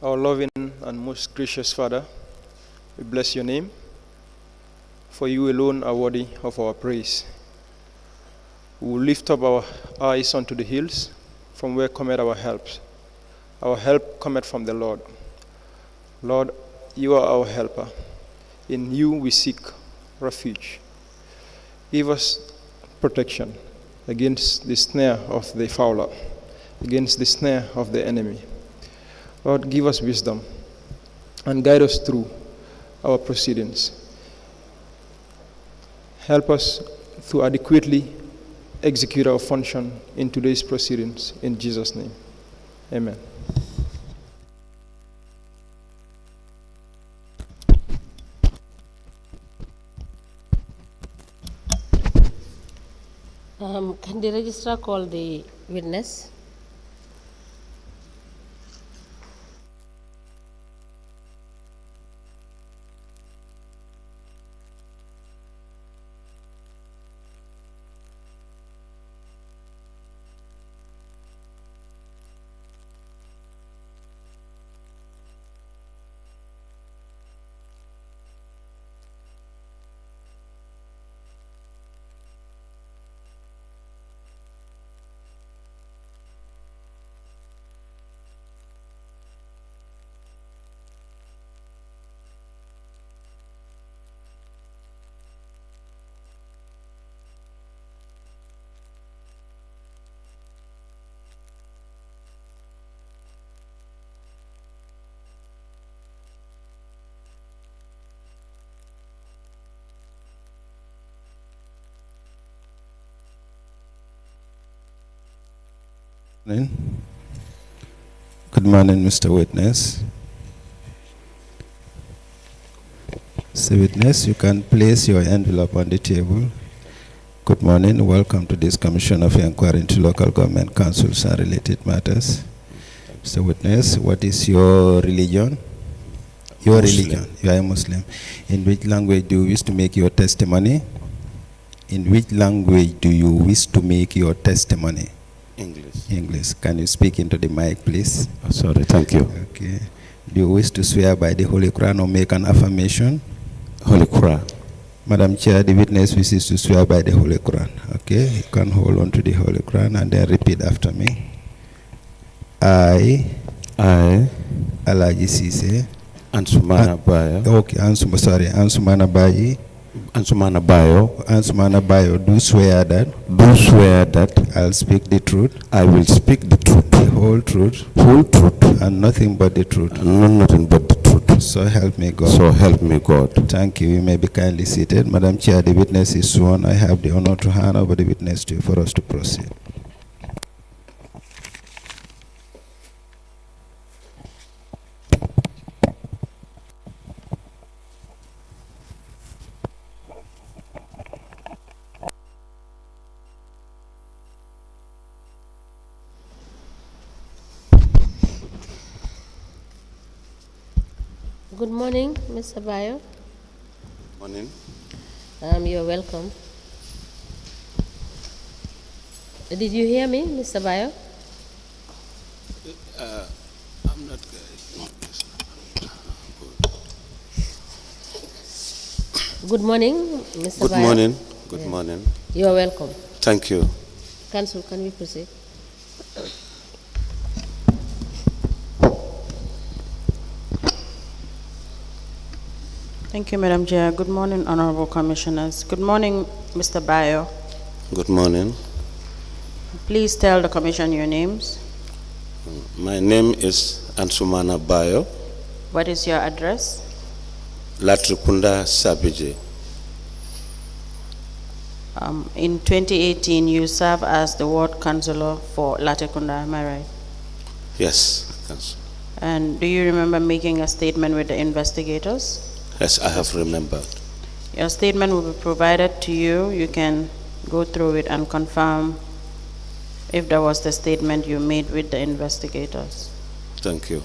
Our loving and most gracious Father, we bless your name, for you alone are worthy of our praise. We will lift up our eyes unto the hills, from where cometh our help. Our help cometh from the Lord. Lord, you are our helper. In you we seek refuge. Give us protection against the snare of the fowler, against the snare of the enemy. Lord, give us wisdom and guide us through our proceedings. Help us to adequately execute our function in today's proceedings. In Jesus' name, amen. Can the registrar call the witness? Good morning, Mr. Witness. Mr. Witness, you can place your envelope on the table. Good morning. Welcome to this Commission of Inquiry into Local Government Councils and Related Matters. Mr. Witness, what is your religion? Your religion. You are a Muslim. In which language do you wish to make your testimony? In which language do you wish to make your testimony? English. English. Can you speak into the mic, please? Oh, sorry, thank you. Okay. Do you wish to swear by the Holy Quran or make an affirmation? Holy Quran. Madam Chair, the witness wishes to swear by the Holy Quran. Okay, you can hold on to the Holy Quran and then repeat after me. I, Alaji Sise, Ansumana Bayo. Okay, Ansumana Bayi. Ansumana Bayo. Ansumana Bayo, do swear that I'll speak the truth. I will speak the truth. The whole truth. Whole truth. And nothing but the truth. And nothing but the truth. So help me God. So help me God. Thank you. You may be kindly seated. Madam Chair, the witness is sworn. I have the honor to hand over the witness to you for us to proceed. Good morning, Mr. Bayo. Morning. You're welcome. Did you hear me, Mr. Bayo? I'm not good. Good morning, Mr. Good Bayo. morning. Good morning. You're welcome. Thank you. Council, can we proceed? Thank you, Madam Chair. Good morning, Honorable Commissioners. Good morning, Mr. Bayo. Good morning. Please tell the Commission your names. My name is Ansumana Bayo. What is your address? Latrikunda Sabije. In 2018, you served as the Ward Councillor for Latrikunda, am I right? Yes, Council. And do you remember making a statement with the investigators? Yes, I have remembered. Your statement will be provided to you. You can go through it and confirm if that was the statement you made with the investigators. Thank you.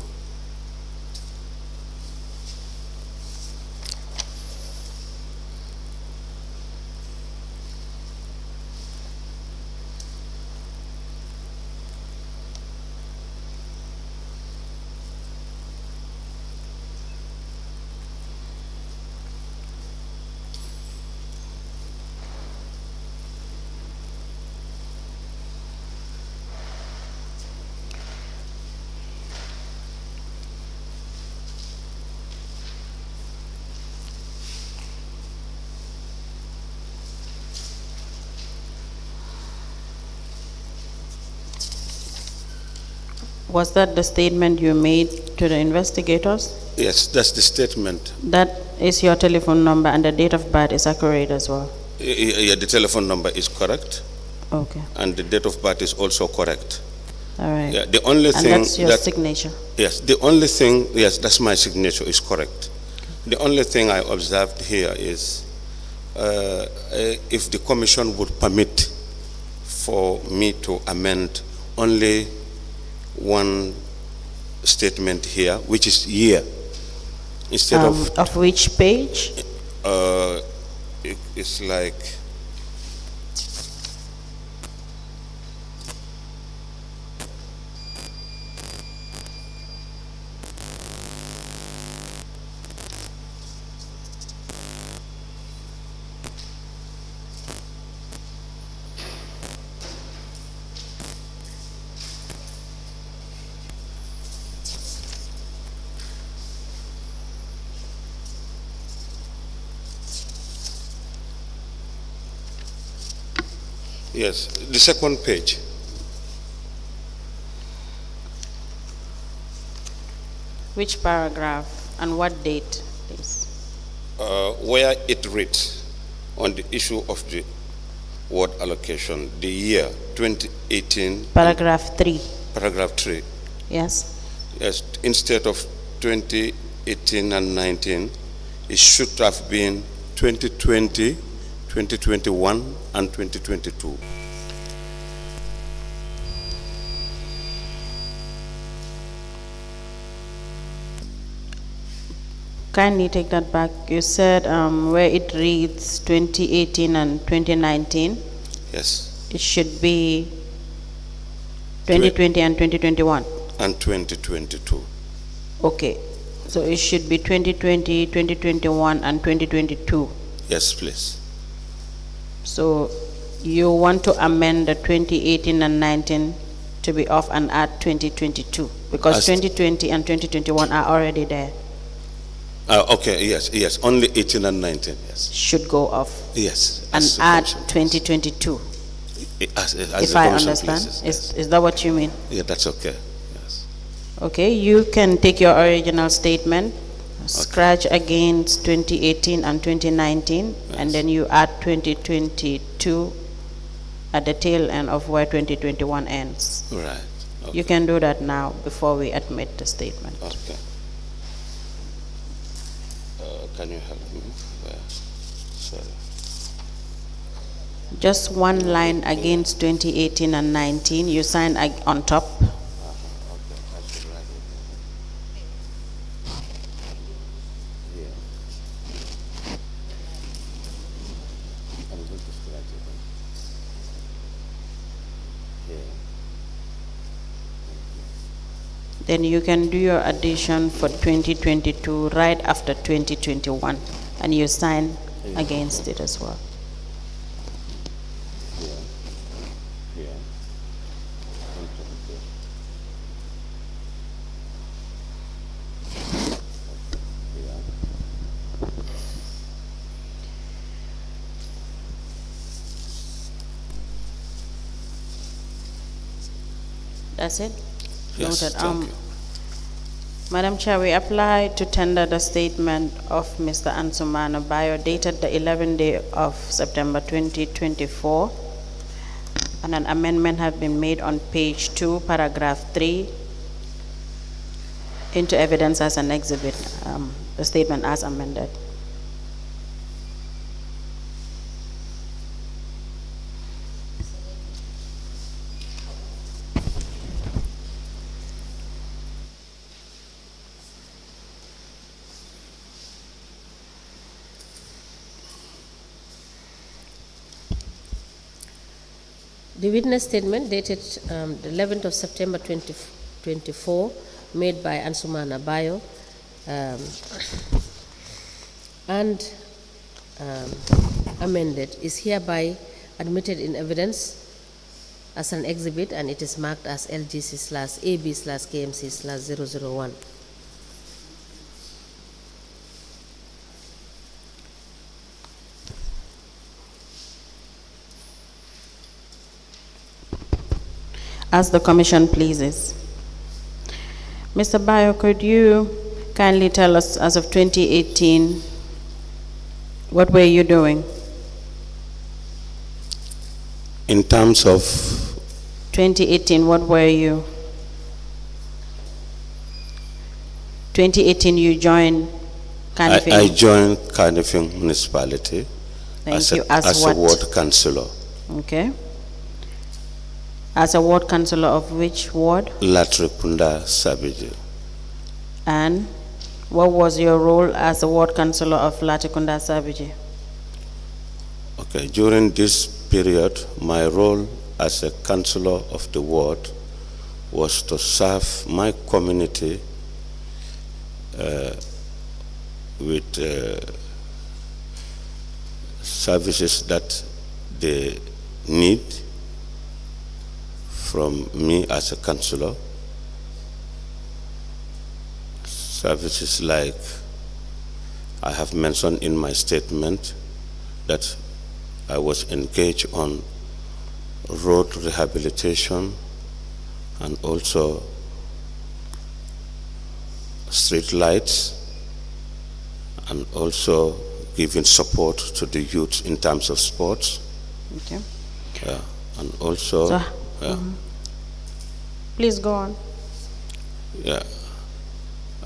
Was that the statement you made to the investigators? Yes, that's the statement. That is your telephone number and the date of birth is accurate as well? Yeah, the telephone number is correct, Okay, and the date of birth is also correct. all right. Yeah, the only And thing that's your that, signature? yes, the only thing, yes, that's my signature, is correct. The only thing I observed here is if the commission would permit for me to amend only one statement here, which is year, instead Of which page? it's like, yes, the second page. Which paragraph and what date, please? Where it reads on the issue of the ward allocation, the year 2018. Paragraph 3, Paragraph 3. yes? Yes, instead of 2018 and 19, it should have been 2020, 2021, and 2022. Kindly take that back. You said where it reads 2018 and 2019, Yes, it should be 2020 and 2021. and 2022. Okay, so it should be 2020, 2021, and 2022. Yes, please. So you want to amend the 2018 and 19 to be off and add 2022, because As- 2020 and 2021 are already there, Okay, yes, yes, only 18 and 19, yes. should go off, Yes. and as the add commission- 2022, as if the I commission understand. pleases, yes. Is that what you mean? Yeah, that's okay, yes. Okay, you can take your original statement, scratch against 2018 and 2019, and Yes. then you add 2022 at the tail end of where 2021 ends. Right, You can do that now before we admit the statement. okay. Can you help me? Where? Sorry. Just one line against 2018 and 19, you sign on top. Okay, I should write it. Here. I'm going to scratch it. Here. Then you can do your addition for 2022 right after 2021, and you sign against it as well. Here. Here. And here. Here. That's it? Yes, Noted. thank you. Madam Chair, we apply to tender the statement of Mr. Ansumana Bayo dated the 11th day of September 2024, and an amendment has been made on page 2, paragraph 3, into evidence as an exhibit, the statement as amended. The witness statement dated the 11th of September 2024, made by Ansumana Bayo, and amended, is hereby admitted in evidence as an exhibit, and it is marked as LGC/AB/KMC/001. As the commission pleases. Mr. Bayo, could you kindly tell us, as of 2018, what were you doing? In terms of 2018, what were you? 2018, you joined Kanifing. I joined Kanifing municipality Thank you. as a what? ward councillor. Okay. As a ward councillor of which ward? Latrikunda Sabiji. And what was your role as a ward councillor of Latrikunda Sabiji? Okay, during this period, my role as a councillor of the ward was to serve my community with services that they need from me as a councillor. Services like I have mentioned in my statement that I was engaged on road rehabilitation and also street lights, and also giving support to the youth in terms of sports. Okay. And also, So, Please go on.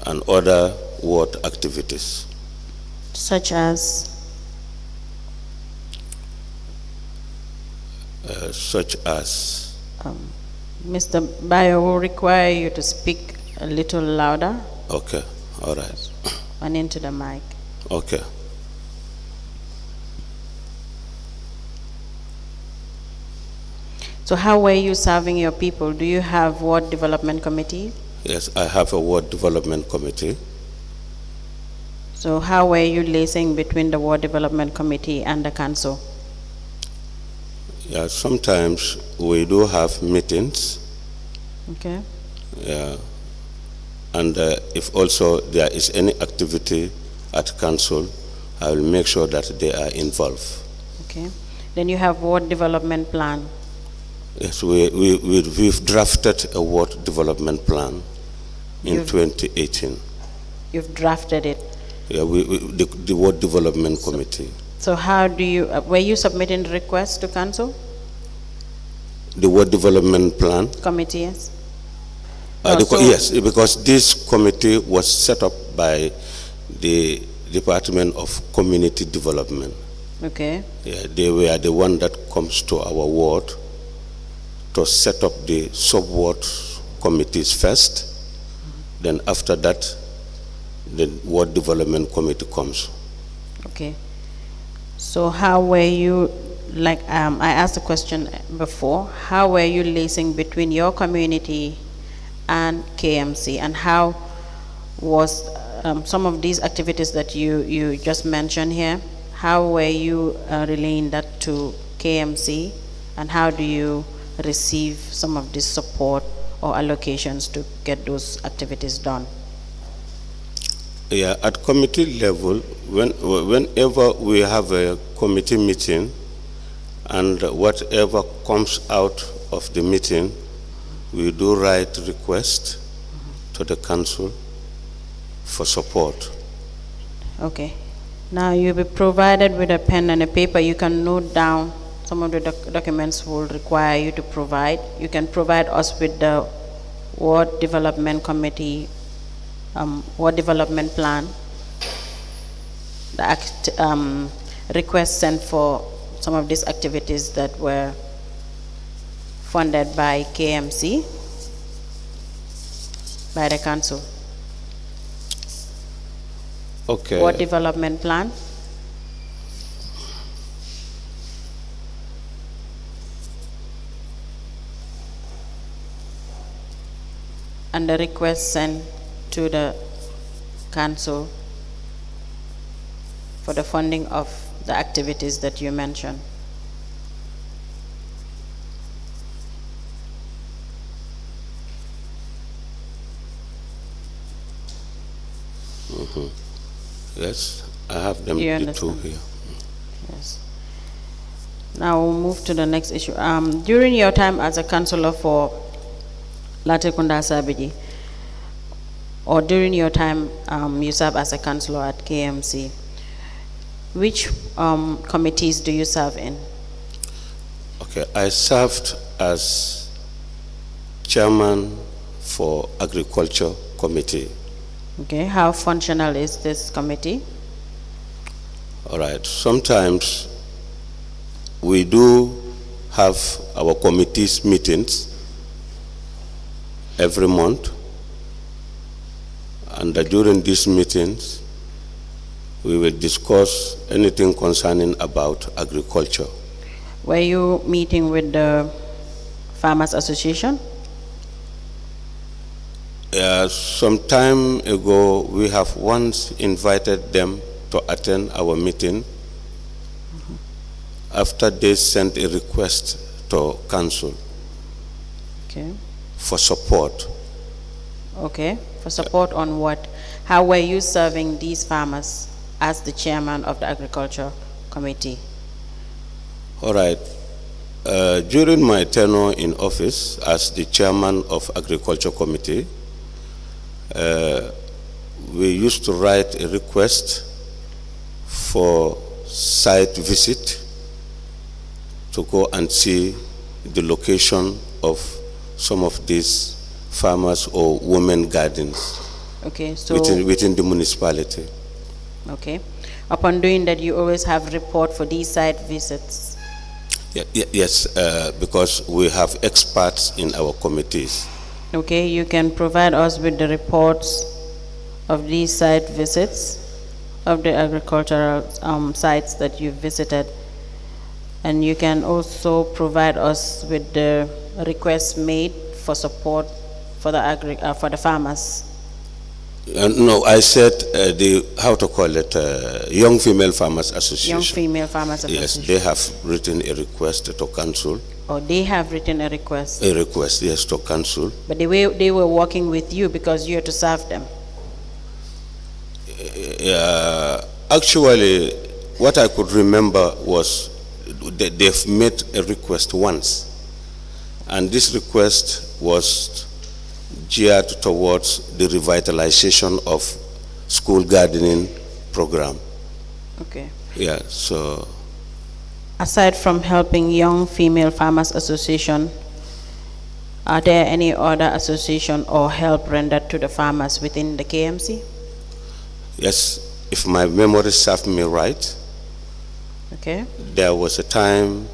and other ward activities. Such as? Mr. Bayo will require you to speak a little louder. Okay, all right. And into the mic. Okay. So how were you serving your people? Do you have ward development committee? Yes, I have a ward development committee. So how were you liaising between the ward development committee and the council? Yeah, sometimes we do have meetings. Okay. Yeah. And if also there is any activity at council, I will make sure that they are involved. Okay. Then you have ward development plan. Yes, we've drafted a ward development plan in 2018. You've drafted it. Yeah, the ward development committee. So how do you, were you submitting requests to council? The ward development plan? Committee, yes. Yes, because this committee was set up by the Department of Community Development. Okay. Yeah, they were the one that comes to our ward to set up the sub-ward committees first. Then after that, the ward development committee comes. Okay. So how were you, like I asked the question before, how were you liaising between your community and k.M.C, and how was some of these activities that you just mentioned here, how were you relaying that to k.M.C, and how do you receive some of this support or allocations to get those activities done? Yeah, at committee level, whenever we have a committee meeting, and whatever comes out of the meeting, we do write request to the council for support. Okay. Now you'll be provided with a pen and a paper. You can note down some of the documents will require you to provide. You can provide us with the ward development committee, ward development plan, the request sent for some of these activities that were funded by k.M.C, by the council. Okay. Ward development plan. And the request sent to the council for the funding of the activities that you mentioned. Yes, I have them You the two understand? here. Yes. Now we'll move to the next issue. During your time as a councillor for Latrikunda Sabiji, or during your time you serve as a councillor at k.M.C, which committees do you serve in? Okay, I served as chairman for Agriculture Committee. Okay, how functional is this committee? All right, sometimes we do have our committees meetings every month, and during these meetings, we will discuss anything concerning about agriculture. Were you meeting with the Farmers Association? Some time ago, we have once invited them to attend our meeting after they sent a request to council Okay. for support. Okay, for support on what? How were you serving these farmers as the chairman of the Agriculture Committee? All right. During my tenure in office as the chairman of Agriculture Committee, we used to write a request for site visit to go and see the location of some of these farmers or women gardens Okay, so within the municipality. okay. Upon doing that, you always have report for these site visits. Yes, because we have experts in our committees. Okay, you can provide us with the reports of these site visits of the agricultural sites that you visited, and you can also provide us with the requests made for support for the farmers. No, I said how to call it, Young Female Farmers Association. Young Female Farmers Association. Yes, they have written a request to council. Or they have written a request. A request, yes, to council. But they were working with you because you had to serve them. Actually, what I could remember was they've made a request once, and this request was geared towards the revitalization of school gardening program. Okay. Yeah, so Aside from helping Young Female Farmers Association, are there any other association or help rendered to the farmers within the k.M.C? yes, if my memory serves me right, Okay. there was a time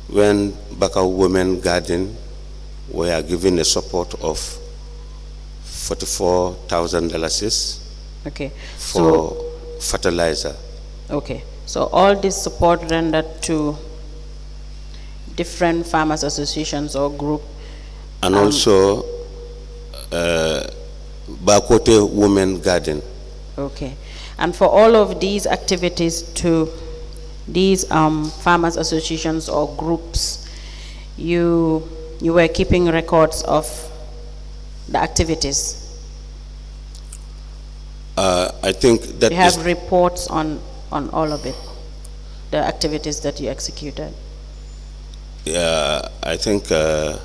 when Baka Women Garden were given a support of $44,000 Okay. for fertilizer. Okay. So all this support rendered to different farmers associations or group. And also Bakote Women Garden. Okay. And for all of these activities to these farmers associations or groups, you were keeping records of the activities. I think that You have reports on all of it, the activities that you executed. I think the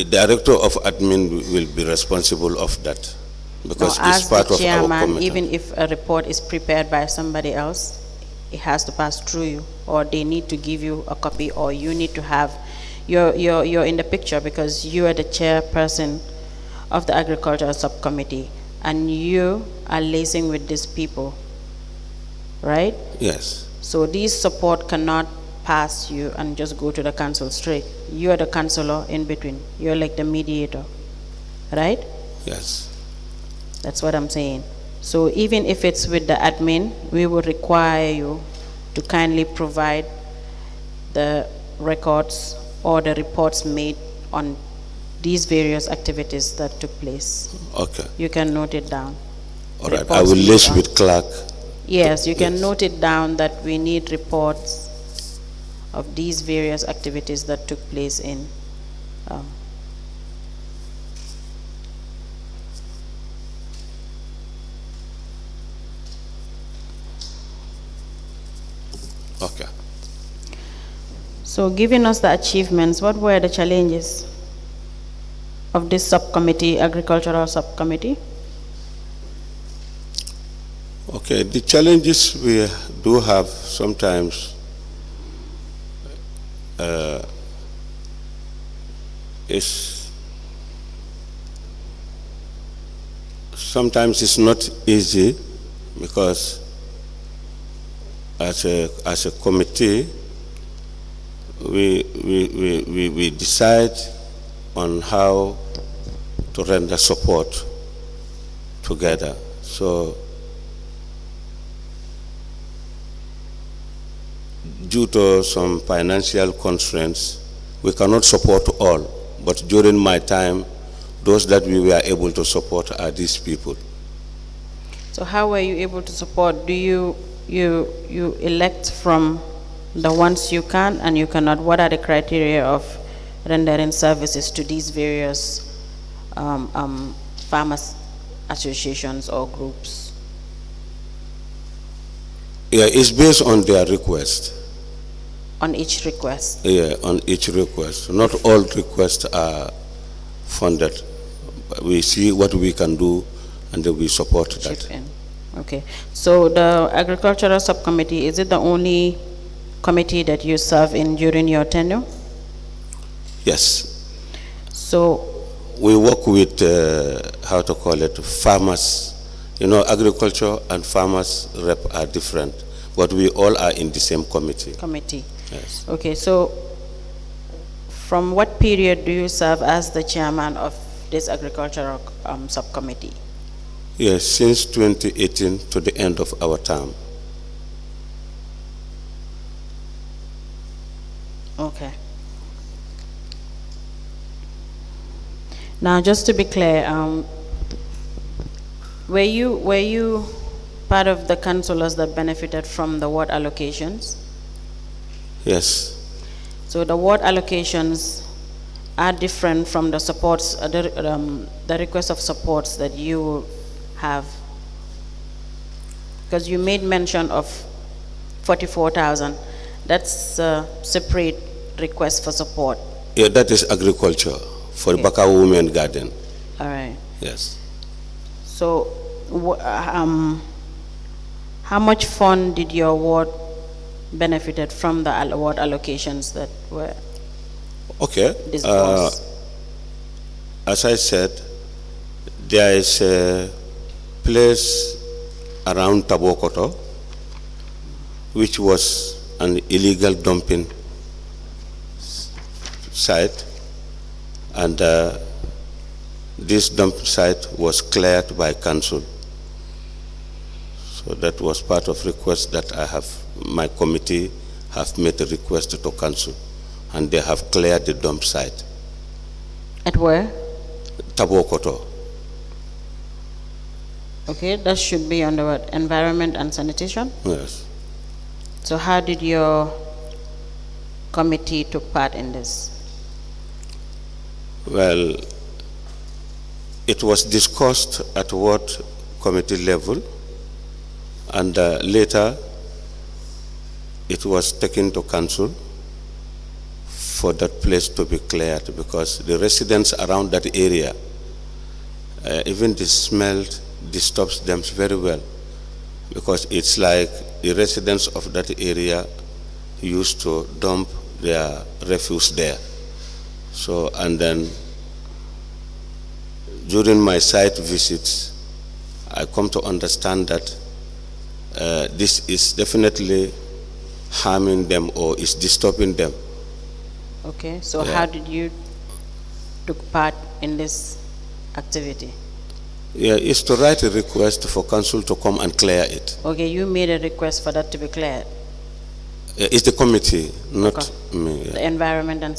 director of admin will be responsible of that, because Now, it's part as the of our chairman, committee. even if a report is prepared by somebody else, it has to pass through you, or they need to give you a copy, or you need to have, you're in the picture because you are the chairperson of the agricultural subcommittee, and you are liaising with these people, right? Yes, So these support cannot pass you and just go to the council straight. You are the councillor in between. You're like the mediator, right? yes. That's what I'm saying. So even if it's with the admin, we will require you to kindly provide the records or the reports made on these various activities that took place. Okay. You can note it down. All right. I Reports will made liaise on- with clerk. Yes, you can Yes. note it down that we need reports of these various activities that took place in. Okay. So giving us the achievements, what were the challenges? of this subcommittee, agricultural subcommittee? Okay, the challenges we do have sometimes is sometimes it's not easy because as a committee we decide on how to render support together. So due to some financial constraints, we cannot support all. But during my time, those that we were able to support are these people. So how were you able to support? Do you elect from the ones you can and you cannot? What are the criteria of rendering services to these various farmers associations or groups? Yeah, it's based on their request. On each request? Yeah, on each request. Not all requests are funded. We see what we can do and then we support that. Chip in. Okay. So the agricultural subcommittee, is it the only committee that you serve in during your tenure? Yes. So we work with, how to call it, farmers. You know, agriculture and farmers rep are different, but we all are in the same committee. Committee. Yes. Okay, so from what period do you serve as the chairman of this agricultural subcommittee? Yes, since 2018 to the end of our term. Okay. Now, just to be clear, were you part of the councillors that benefited from the ward allocations? Yes. So the ward allocations are different from the supports, the request of supports that you have, because you made mention of 44,000. That's a separate request for support. Yeah, that is agriculture for Okay. Baka Women Garden. All right. Yes. So, how much fund did your ward benefited from the ward allocations that were Okay. disbursed? As I said, there is a place around Tabokoto which was an illegal dumping site, and this dump site was cleared by council. So that was part of request that I have, my committee have made a request to council, and they have cleared the dump site. At where? Tabokoto. Okay, that should be under what? Environment and sanitation? Yes. So how did your committee took part in this? Well, it was discussed at ward committee level, and later it was taken to council for that place to be cleared, because the residents around that area, even the smell disturbs them very well, because it's like the residents of that area used to dump their refuse there. So, and then during my site visits, I come to understand that this is definitely harming them or is disturbing them. Okay, so Yeah. how did you took part in this activity? Yeah, it's to write a request for council to come and clear it. Okay, you made a request for that to be cleared. It's the committee, not Okay. me. The Yeah. Environment and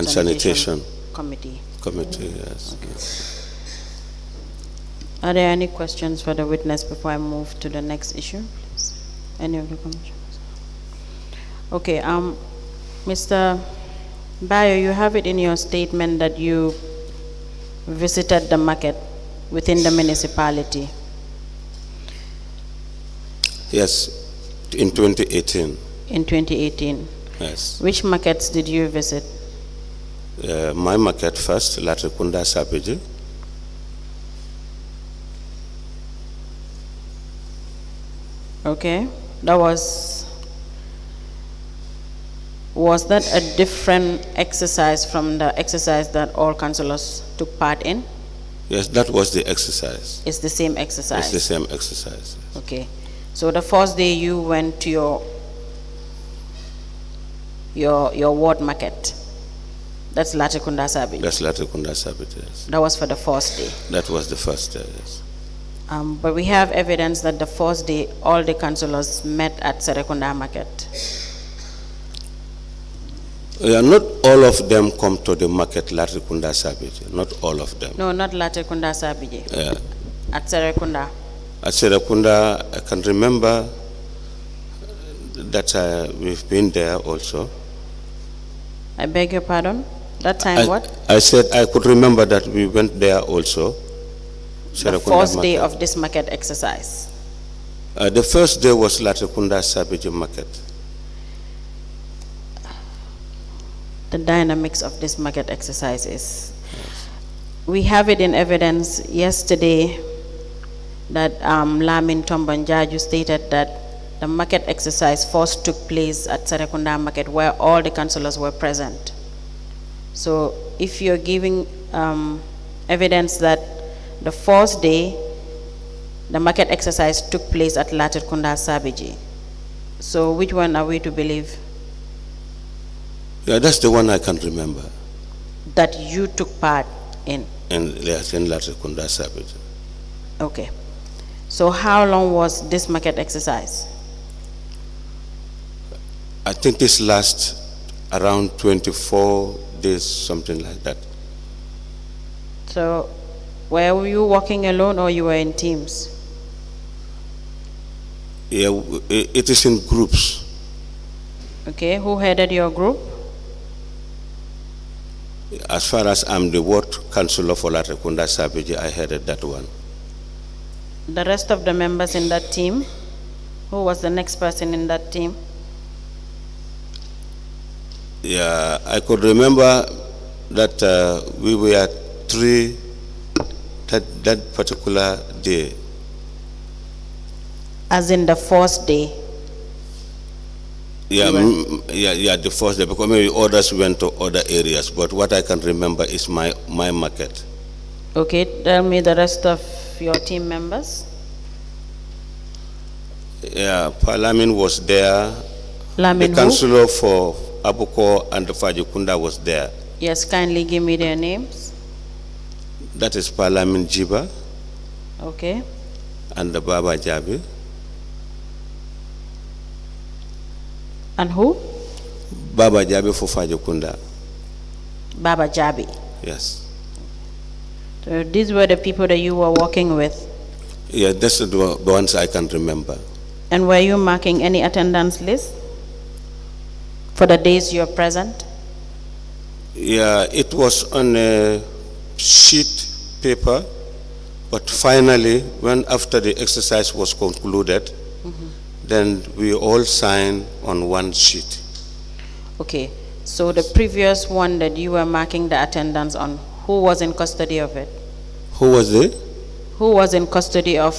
Sanitation Committee. committee, yes. Are there any questions for the witness before I move to the next issue, please? Any of the commissioners? Okay, Mr. Bayo, you have it in your statement that you visited the market within the municipality. Yes, in 2018. In 2018. Yes. Which markets did you visit? My market first, Latrikunda Sabiji. Okay, that was that a different exercise from the exercise that all councillors took part in? Yes, that was the exercise. It's the same exercise? It's the same exercise. Okay, so the first day you went to your ward market, that's Latrikunda Sabiji? That's Latrikunda Sabiji, yes. That was for the first day? That was the first day, yes. But we have evidence that the first day all the councillors met at Serekunda market. Yeah, not all of them come to the market Latrikunda Sabiji, not all of them. No, not Latrikunda Sabiji. Yeah. At Serekunda. At Serekunda, I can remember that we've been there also. I beg your pardon? That time what? I said I could remember that we went there also. The first day of this market exercise? The first day was Latrikunda Sabiji market. The dynamics of this market exercise is, we have it in evidence yesterday that Lamin Dibba stated that the market exercise first took place at Serekunda market where all the councillors were present. So if you're giving evidence that the first day the market exercise took place at Latrikunda Sabiji, so which one are we to believe? Yeah, that's the one I can remember. That you took part in? Yes, in Latrikunda Sabiji. Okay. So how long was this market exercise? I think this lasts around 24 days, something like that. So were you working alone or you were in teams? Yeah, it is in groups. Okay, who headed your group? As far as I'm the ward councillor for Latrikunda Sabiji, I headed that one. The rest of the members in that team, who was the next person in that team? Yeah, I could remember that we were three that particular day. As in the first day? Yeah, yeah, the first day, because maybe others went to other areas, but what I can remember is my market. Okay, tell me the rest of your team members. Yeah, Lamin was there. Lamin the councillor for Abuko and Fajikunda was there. Yes, kindly give me their names. That is Lamin Dibba. Okay. And the Baba Jabi. And who? Baba Jabi for Fajikunda. Baba Jabi. Yes. So these were the people that you were working with? Yeah, that's the ones I can remember. And were you marking any attendance list for the days you're present? Yeah, it was on a sheet paper, but finally, when after the exercise was concluded, then we all signed on one sheet. Okay, so the previous one that you were marking the attendance on, who was in custody of it? Who was it? Who was in custody of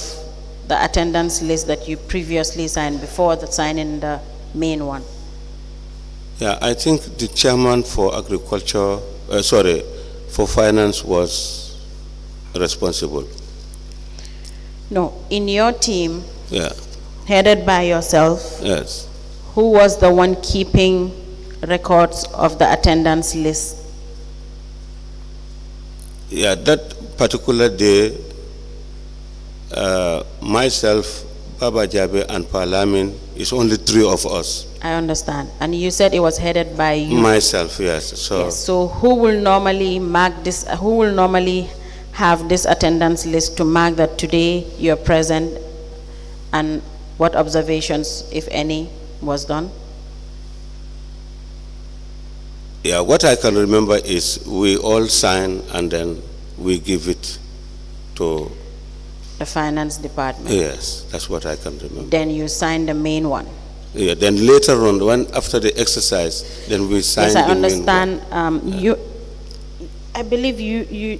the attendance list that you previously signed before the signing the main one? Yeah, I think the chairman for agriculture, for finance was responsible. No, in your team, yeah, headed by yourself, yes, who was the one keeping records of the attendance list? Yeah, that particular day, myself, Baba Jabe and Lamin, is only three of us. I understand. And you said it was headed by you? Myself, yes. So who will normally mark this, who will normally have this attendance list to mark that today you're present, and what observations, if any, was done? Yeah, what I can remember is we all sign and then we give it to the finance department. Yes, that's what I can remember. Then you sign the main one. Yeah, then later on, after the exercise, then we sign yes, I the understand. main one. I believe you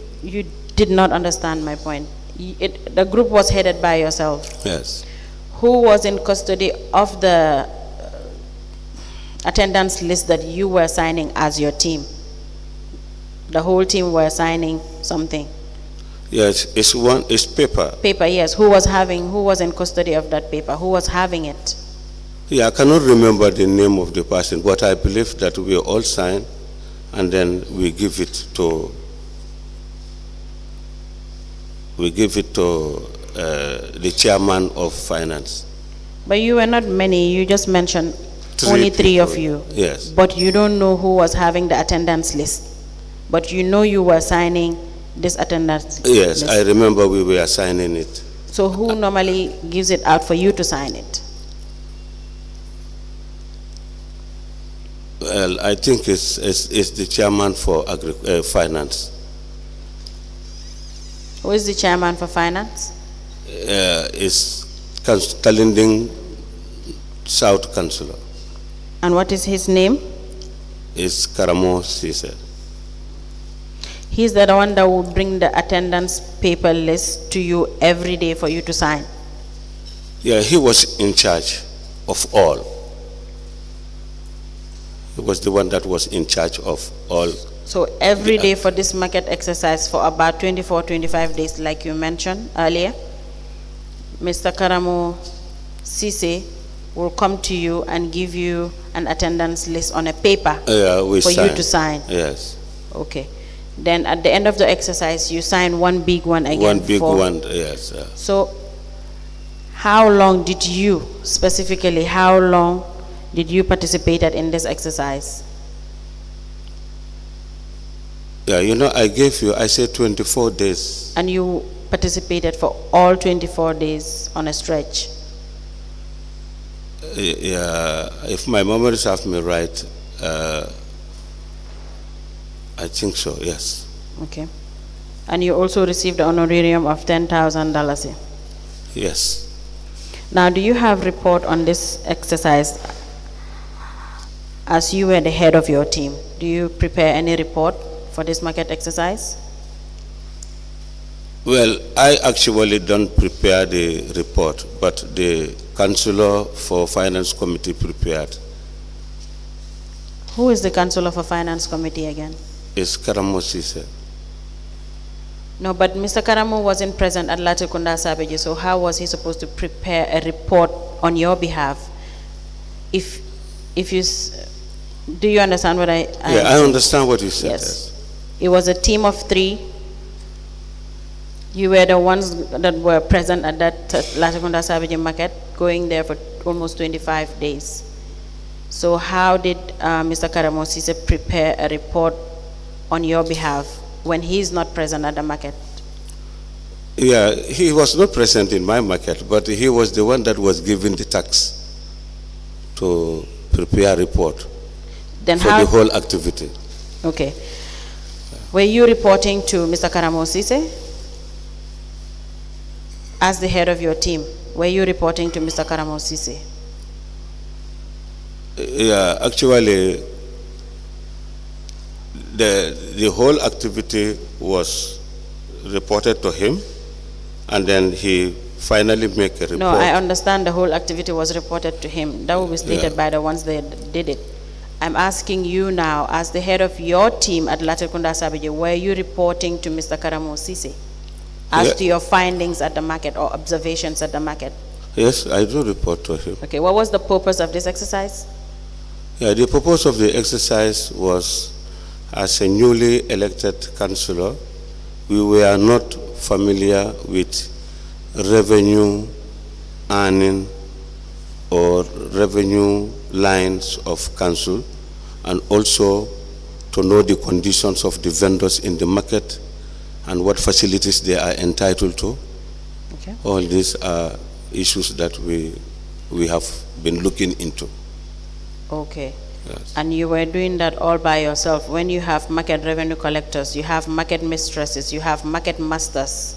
did not understand my point. The group was headed by yourself. Yes. Who was in custody of the attendance list that you were signing as your team? The whole team were signing something. Yes, it's paper. Paper, yes. Who was in custody of that paper? Who was having it? Yeah, I cannot remember the name of the person, but I believe that we all sign and then we give it to the chairman of finance. But you were not many, you just mentioned only three of you. Yes. But you don't know who was having the attendance list. But you know you were signing this attendance Yes, list. I remember we were signing it. So who normally gives it out for you to sign it? Well, I think it's the chairman for finance. Who is the chairman for finance? It's Kalinding South Councillor. And what is his name? It's k.M.C. He's the one that will bring the attendance paper list to you every day for you to sign. Yeah, he was in charge of all. He was the one that was in charge of all. So every day for this market exercise for about 24, 25 days, like you mentioned earlier, Mr. Karamo Sise will come to you and give you an attendance list on a paper for you to sign. Yes. Okay. Then at the end of the exercise, you sign one big one again. One big one, yes. So how long did you, specifically, how long did you participate in this exercise? Yeah, I said 24 days. And you participated for all 24 days on a stretch? Yeah, if my memory serves me right, I think so, yes. Okay. And you also received an honorarium of $10,000? Yes. Now, do you have report on this exercise as you were the head of your team? Do you prepare any report for this market exercise? Well, I actually don't prepare the report, but the Councillor for Finance Committee prepared. Who is the Councillor for Finance Committee again? It's k.M. Sise. No, but Mr. Karamo wasn't present at Latrikunda Sabeji, so how was he supposed to prepare a report on your behalf? Do you understand what I understand what you said. Yes. It was a team of 3. You were the ones that were present at that Latrikunda Sabeji market, going there for almost 25 days. So how did Mr. Karamo Sise prepare a report on your behalf when he's not present at the market? Yeah, he was not present in my market, but he was the one that was given the task to prepare a report Then for the whole activity. Okay. Were you reporting to Mr. Karamo Sise as the head of your team? Were you reporting to Mr. Karamo Sise? Yeah, actually, the whole activity was reported to him, and then he finally make a report. No, I understand the whole activity was reported to him. That will be stated by the ones that did it. I'm asking you now, as the head of your team at Latrikunda Sabeji, were you reporting to Mr. Karamo Sise as to your findings at the market or observations at the market? Yes, I do report to him. Okay, what was the purpose of this exercise? Yeah, the purpose of the exercise was, as a newly elected councillor, we were not familiar with revenue earning or revenue lines of council, and also to know the conditions of the vendors in the market and what facilities they are entitled to. Okay. All these are issues that we have been looking into. Okay. Yes. And you were doing that all by yourself. When you have market revenue collectors, you have market mistresses, you have market masters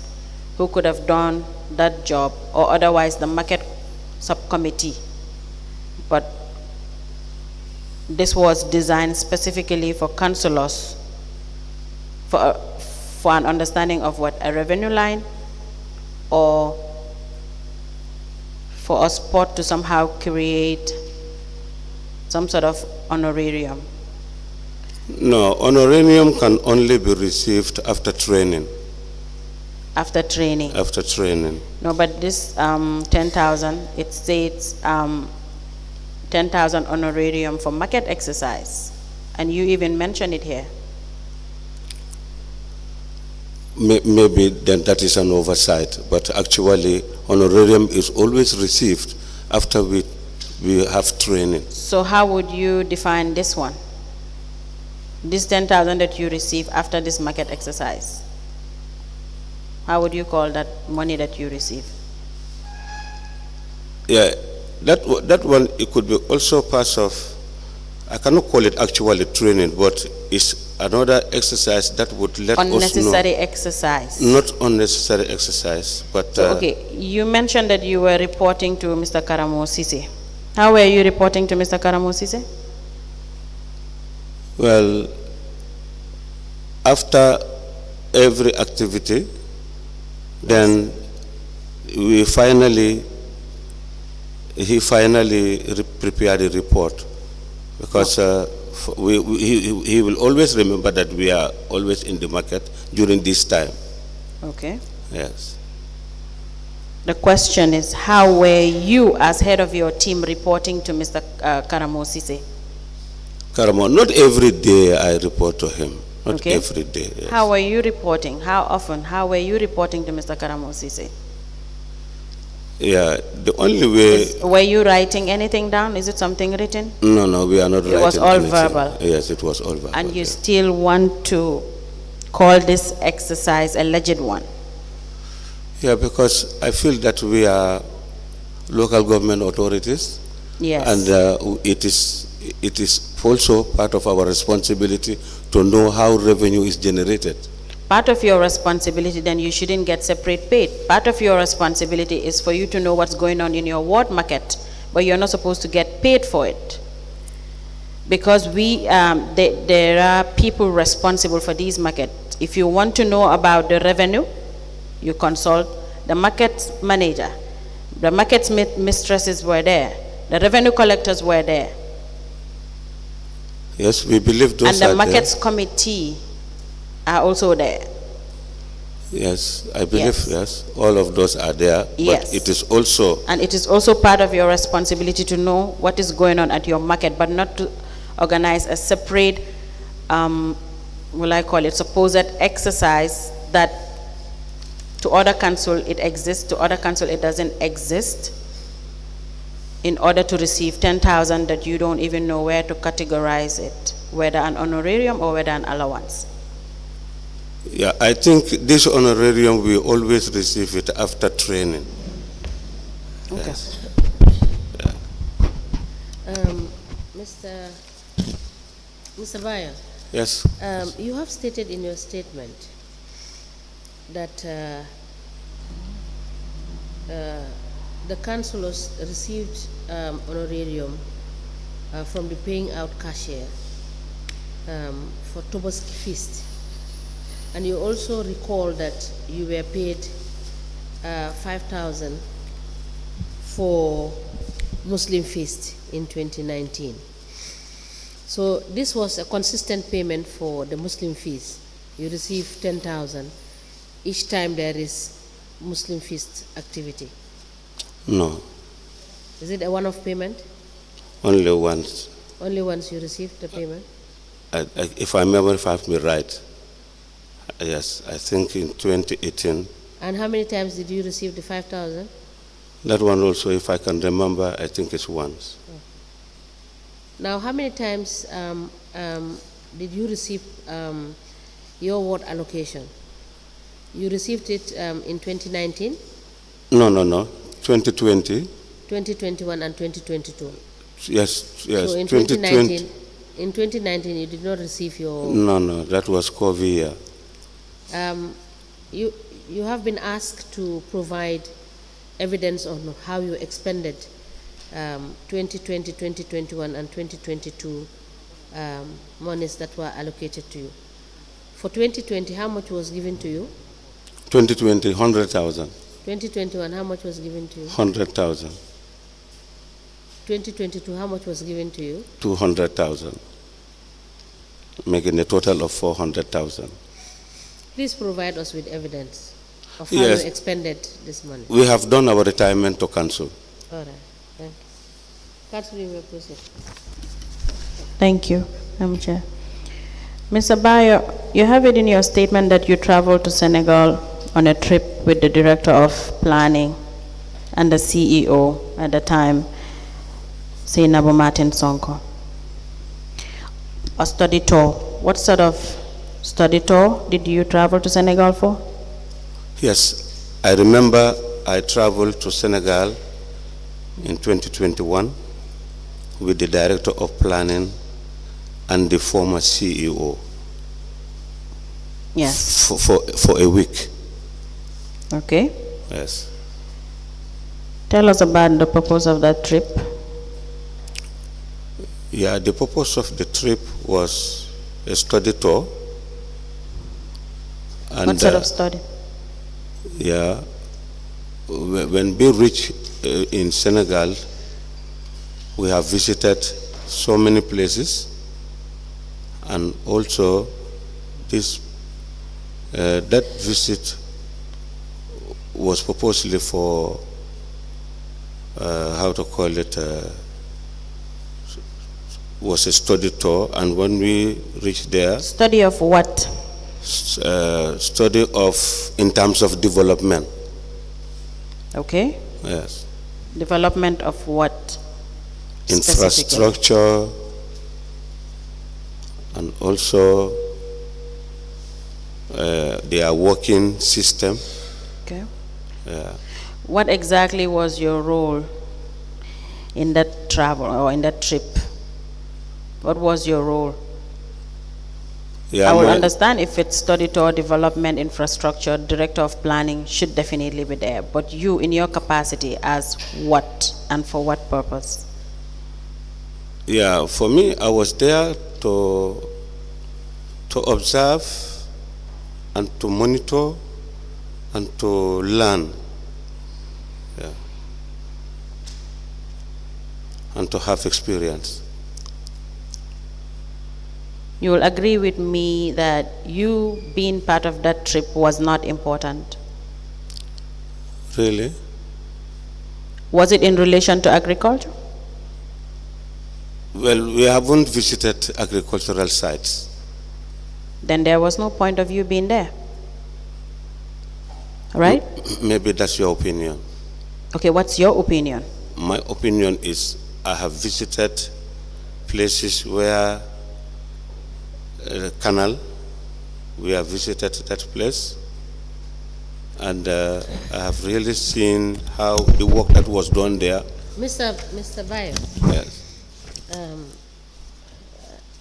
who could have done that job, or otherwise the market subcommittee. But this was designed specifically for councillors for an understanding of what, a revenue line, or for a spot to somehow create some sort of honorarium? No, honorarium can only be received after training. After training? After training. No, but this 10,000, it states 10,000 honorarium for market exercise, and you even mention it here. Maybe then that is an oversight, but actually honorarium is always received after we have training. So how would you define this one? This 10,000 that you receive after this market exercise? How would you call that money that you receive? Yeah, that one, it could be also part of, I cannot call it actually training, but it's another exercise that would let us know. Unnecessary exercise. Not unnecessary exercise, but... So, okay, you mentioned that you were reporting to Mr. Karamo Sise. How were you reporting to Mr. Karamo Sise? Well, after every activity, then he finally prepared a report, because he will always remember that we are always in the market during this time. Okay. Yes. The question is, how were you as head of your team reporting to Mr. Karamo Sise? Karamo, not every day I report to him. Not Okay. every day. Yes. How were you reporting? How often? How were you reporting to Mr. Karamo Sise? Yeah, the only way... Were you writing anything down? Is it something written? No, we are not writing It was all anything. verbal? Yes, it was all verbal. And you yes. still want to call this exercise a legit one? Yeah, because I feel that we are local government authorities. Yes. And it is also part of our responsibility to know how revenue is generated. Part of your responsibility, then you shouldn't get separate paid. Part of your responsibility is for you to know what's going on in your ward market, but you're not supposed to get paid for it. Because there are people responsible for these markets. If you want to know about the revenue, you consult the market manager. The market mistresses were there. The revenue collectors were there. Yes, we believe those and the are markets committee are also there. Yes, I believe, yes, all of those are there. Yes. But it is also... And it is also part of your responsibility to know what is going on at your market, but not to organize a separate, will I call it, supposed exercise that to other council it exists, to other council it doesn't exist, in order to receive 10,000 that you don't even know where to categorize it, whether an honorarium or whether an allowance. Yeah, I think this honorarium we always receive it after training. Okay. Yes. Mr. Bayo, Yes. you have stated in your statement that the councillors received honorarium from the paying out cashier for Tobaski feast. And you also recall that you were paid 5,000 for Muslim feast in 2019. So this was a consistent payment for the Muslim feast. You receive 10,000 each time there is Muslim feast activity. No. Is it a one-off payment? Only once. Only once you received the payment? If I remember, if I have me right, yes, I think in 2018. And how many times did you receive the 5,000? That one also, if I can remember, I think it's once. Oh. Now, how many times did you receive your ward allocation? You received it in 2019? No. 2020. 2021 and 2022? Yes. So in 2019, you did not receive your... No, that was COVID year. You have been asked to provide evidence on how you expended 2020, 2021 and 2022 monies that were allocated to you. For 2020, how much was given to you? 2020, 100,000. 2021, how much was given to you? 100,000. 2022, how much was given to you? 200,000. Making a total of 400,000. Please provide us with evidence of how Yes. you expended this money. We have done our retirement to council. All right, thank you. Councillor, you may proceed. Thank you, Madam Chair. Mr. Bayo, you have it in your statement that you traveled to Senegal on a trip with the Director of Planning and the CEO at the time, Seynabou Martin Sonko. A study tour. What sort of study tour did you travel to Senegal for? Yes, I remember I traveled to Senegal in 2021 with the Director of Planning and the former CEO. Yes. For a week. Okay. Yes. Tell us about the purpose of that trip. Yeah, the purpose of the trip was a study tour. And, What sort of study? Yeah, when we reached in Senegal, we have visited so many places, and also this that visit was purposely for how to call it, was a study tour, and when we reached there, Study of what? study of in terms of development. Okay. Yes. Development of what? Specifically? Infrastructure, and also their working system. Okay. Yeah. What exactly was your role in that travel or in that trip? What was your role? Yeah, I will my- understand if it's study tour, development, infrastructure, director of planning should definitely be there. But you, in your capacity, as what and for what purpose? Yeah, for me, I was there to observe and to monitor and to learn. Yeah. And to have experience. You will agree with me that you being part of that trip was not important. Really? Was it in relation to agriculture? Well, we haven't visited agricultural sites. Then there was no point of you being there. Right? Maybe that's your opinion. Okay, what's your opinion? My opinion is I have visited places where canal, we have visited that place, and I have really seen how the work that was done there. Mr. Bayo, Yes.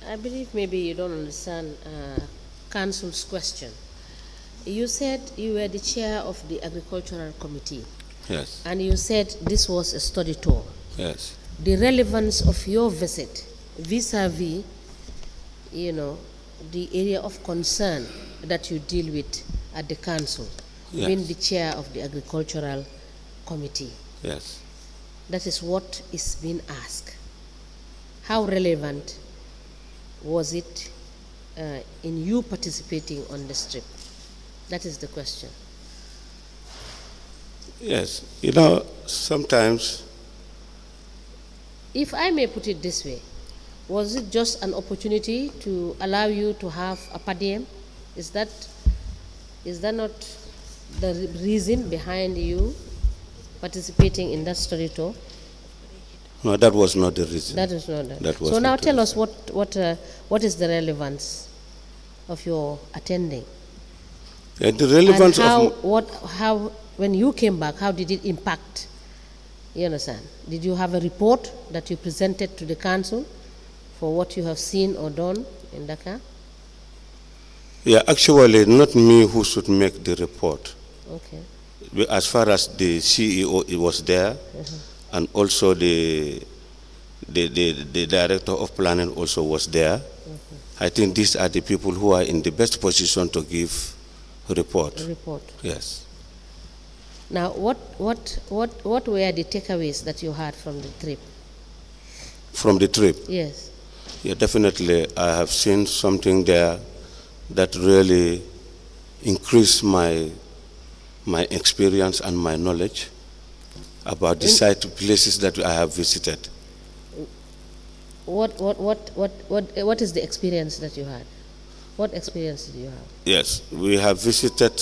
I believe maybe you don't understand Council's question. You said you were the chair of the Agricultural Committee, Yes. and you said this was a study tour. Yes. The relevance of your visit vis-a-vis, you know, the area of concern that you deal with at the council, Yes. being the chair of the Agricultural Committee. Yes. That is what is being asked. How relevant was it in you participating on this trip? That is the question. Yes. You know, sometimes. If I may put it this way, was it just an opportunity to allow you to have a per diem? Is that not the reason behind you participating in that study tour? No, that was not the reason. That is not that. That was So now not the tell us reason. what is the relevance of your attending? Yeah, the relevance And of how when you came back, how did it impact? You understand? Did you have a report that you presented to the council for what you have seen or done in Dakar? Yeah, actually, not me who should make the report. Okay. As far as the CEO was there, and also the director of planning also was there, I think these are the people who are in the best position to give report. Report. Yes. Now, what were the takeaways that you had from the trip? From the trip? Yes. Yeah, definitely. I have seen something there that really increased my experience and my knowledge about the site places that I have visited. What is the experience that you had? What experience did you have? Yes, we have visited,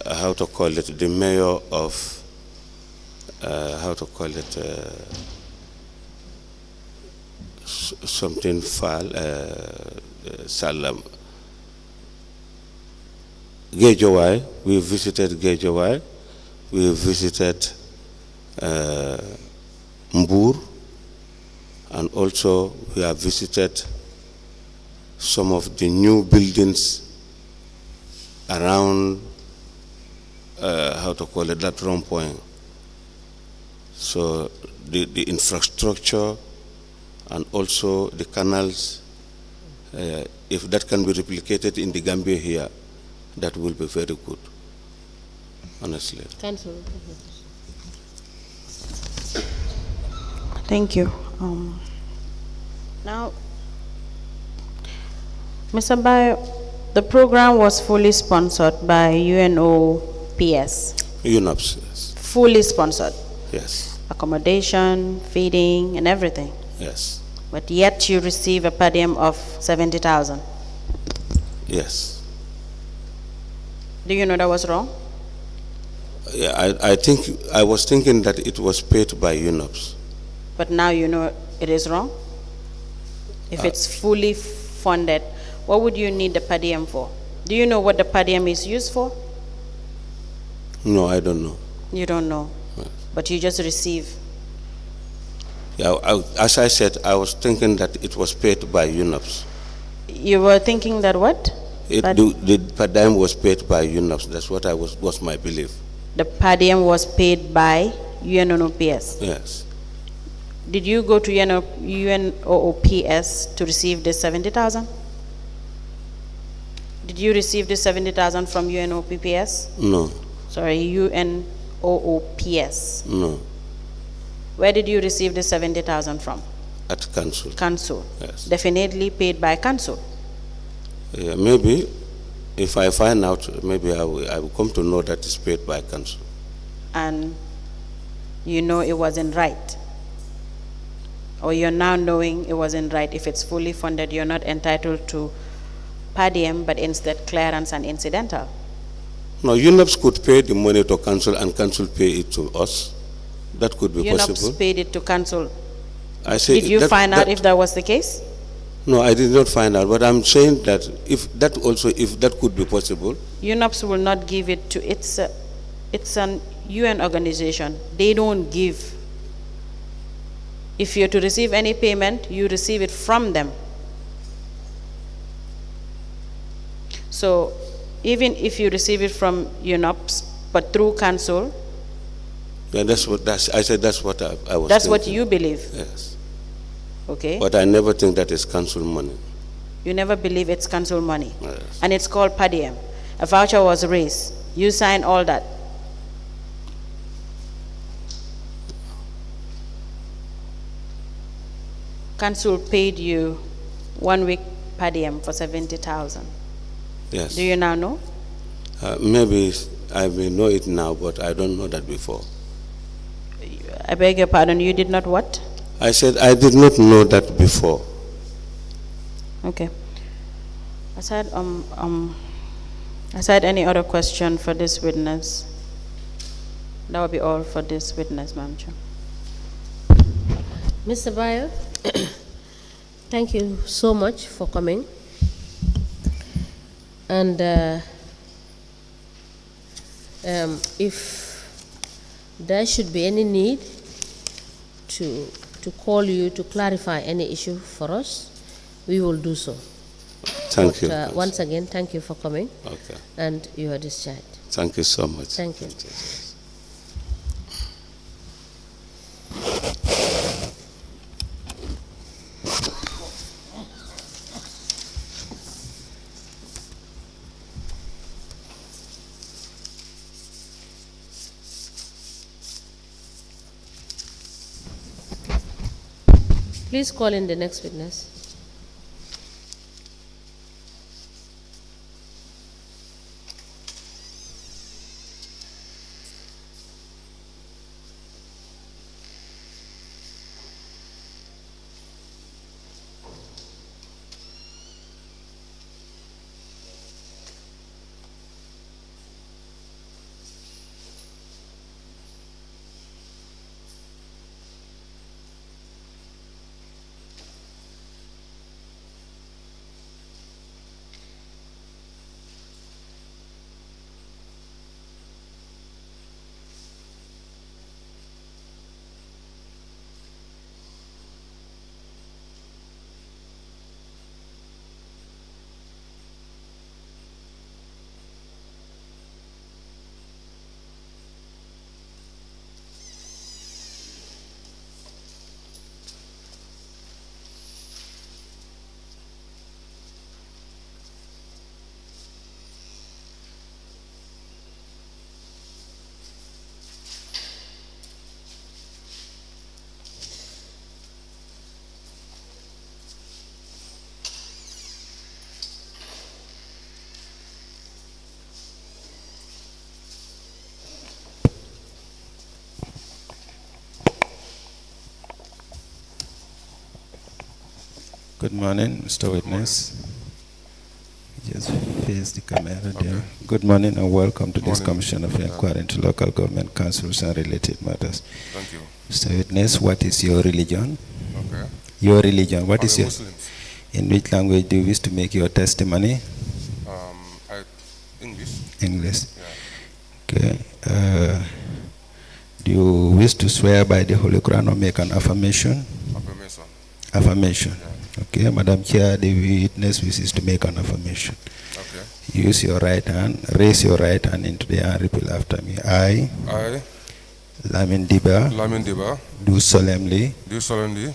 how to call it, the mayor of, how to call it, something Salam. Gejawai, we visited Gejawai, we visited Mbur, and also we have visited some of the new buildings around, how to call it, that wrong point. So the infrastructure and also the canals, if that can be replicated in the Gambia here, that will be very good, honestly. Councillor. Thank you. Now, Mr. Bayo, the program was fully sponsored by UNOPS. UNOPS, yes. Fully sponsored. Yes. Accommodation, feeding, and everything. Yes. But yet you receive a per diem of 70,000. Yes. Do you know that was wrong? Yeah, I was thinking that it was paid by UNOPS. But now you know it is wrong? If it's fully funded, what would you need the per diem for? Do you know what the per diem is used for? No, I don't know. You don't know, Yes. but you just receive. Yeah, as I said, I was thinking that it was paid by UNOPS. You were thinking that what? The per diem was paid by UNOPS. That's what was my belief. The per diem was paid by UNOPS. Yes. Did you go to UNOPS to receive this 70,000? Did you receive this 70,000 from UNOPS? No. Sorry, UNOPS. No. Where did you receive the 70,000 from? At council. Council. Yes. Definitely paid by council. Yeah, maybe if I find out, maybe I will come to know that it's paid by council. And you know it wasn't right. Or you're now knowing it wasn't right. If it's fully funded, you're not entitled to per diem, but instead clearance and incidental. No, UNOPS could pay the money to council and council pay it to us. That could be possible. UNOPS paid it to council. I say Did you find out if that was the case? No, I did not find out, but I'm saying that if that could be possible. UNOPS will not give it to, it's an UN organization. They don't give. If you're to receive any payment, you receive it from them. So even if you receive it from UNOPS, but through council. Yeah, I said that's what I was That's thinking. what you believe? Yes. Okay. But I never think that is council money. You never believe it's council money? Yes. And it's called per diem. A voucher was raised. You signed all that. Council paid you 1 week per diem for 70,000. Yes. Do you now know? Maybe I may know it now, but I don't know that before. I beg your pardon, you did not what? I said I did not know that before. Okay. Aside any other question for this witness, that will be all for this witness, Madam Chair. Mr. Bayo, thank you so much for coming. And if there should be any need to call you to clarify any issue for us, we will do so. Thank you. Once again, thank you for coming. Okay. And you are discharged. Thank you so much. Thank you. Thank you. Please call in the next witness. Good morning, Mr. Witness. Just face the camera there. Good morning and welcome to this Commission of Inquiry into Local Government Councils and Related Matters. Thank you. Mr. Witness, what is your religion? Okay. Your religion, what I'm is a your... Muslim. In which language do you wish to make your testimony? English. English. Yeah. Okay. Do you wish to swear by the Holy Quran or make an affirmation? Affirmation. Affirmation. Yeah. Okay, Madam Chair, the witness wishes to make an affirmation. Okay. Use your right hand, raise your right hand into the air and repeat after me. I, Lamin Dibba, Lamin Dibba, do solemnly,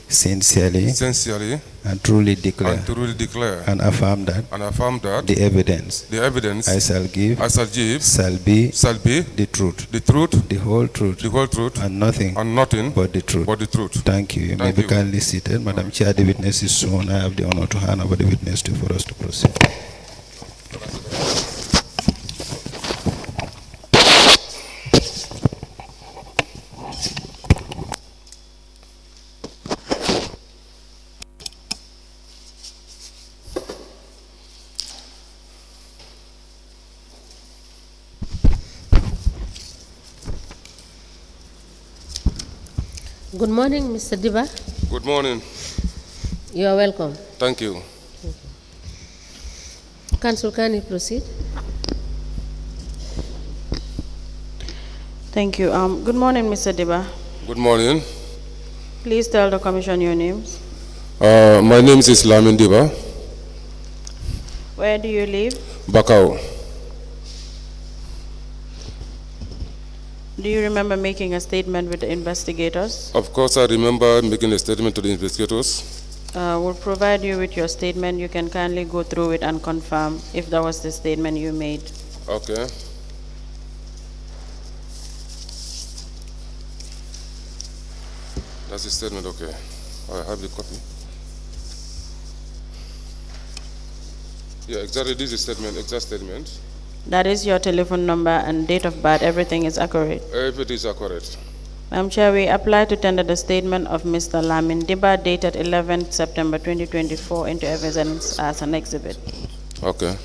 sincerely, and truly declare and affirm that the evidence I shall give shall be the truth, the whole truth, and nothing but the truth. Thank you. You may be kindly seated. Madam Chair, the witness is sworn. I have the honor to hand over the witness to for us to proceed. Good morning, Mr. Dibba. Good morning. You are welcome. Thank you. Council, can you proceed? Thank you. Good morning, Mr. Dibba. Good morning. Please tell the Commission your names. My name is Lamin Dibba. Where do you live? Bakau. Do you remember making a statement with the investigators? Of course, I remember making a statement to the investigators. We'll provide you with your statement. You can kindly go through it and confirm if that was the statement you made. Okay. That's the statement, okay. I have the copy. Yeah, exactly, this is statement, exact statement. That is your telephone number and date of birth. Everything is accurate. Everything is accurate. Madam Chair, we apply to tender the statement of Mr. Lamin Dibba dated 11th September 2024 into evidence as an exhibit. Okay.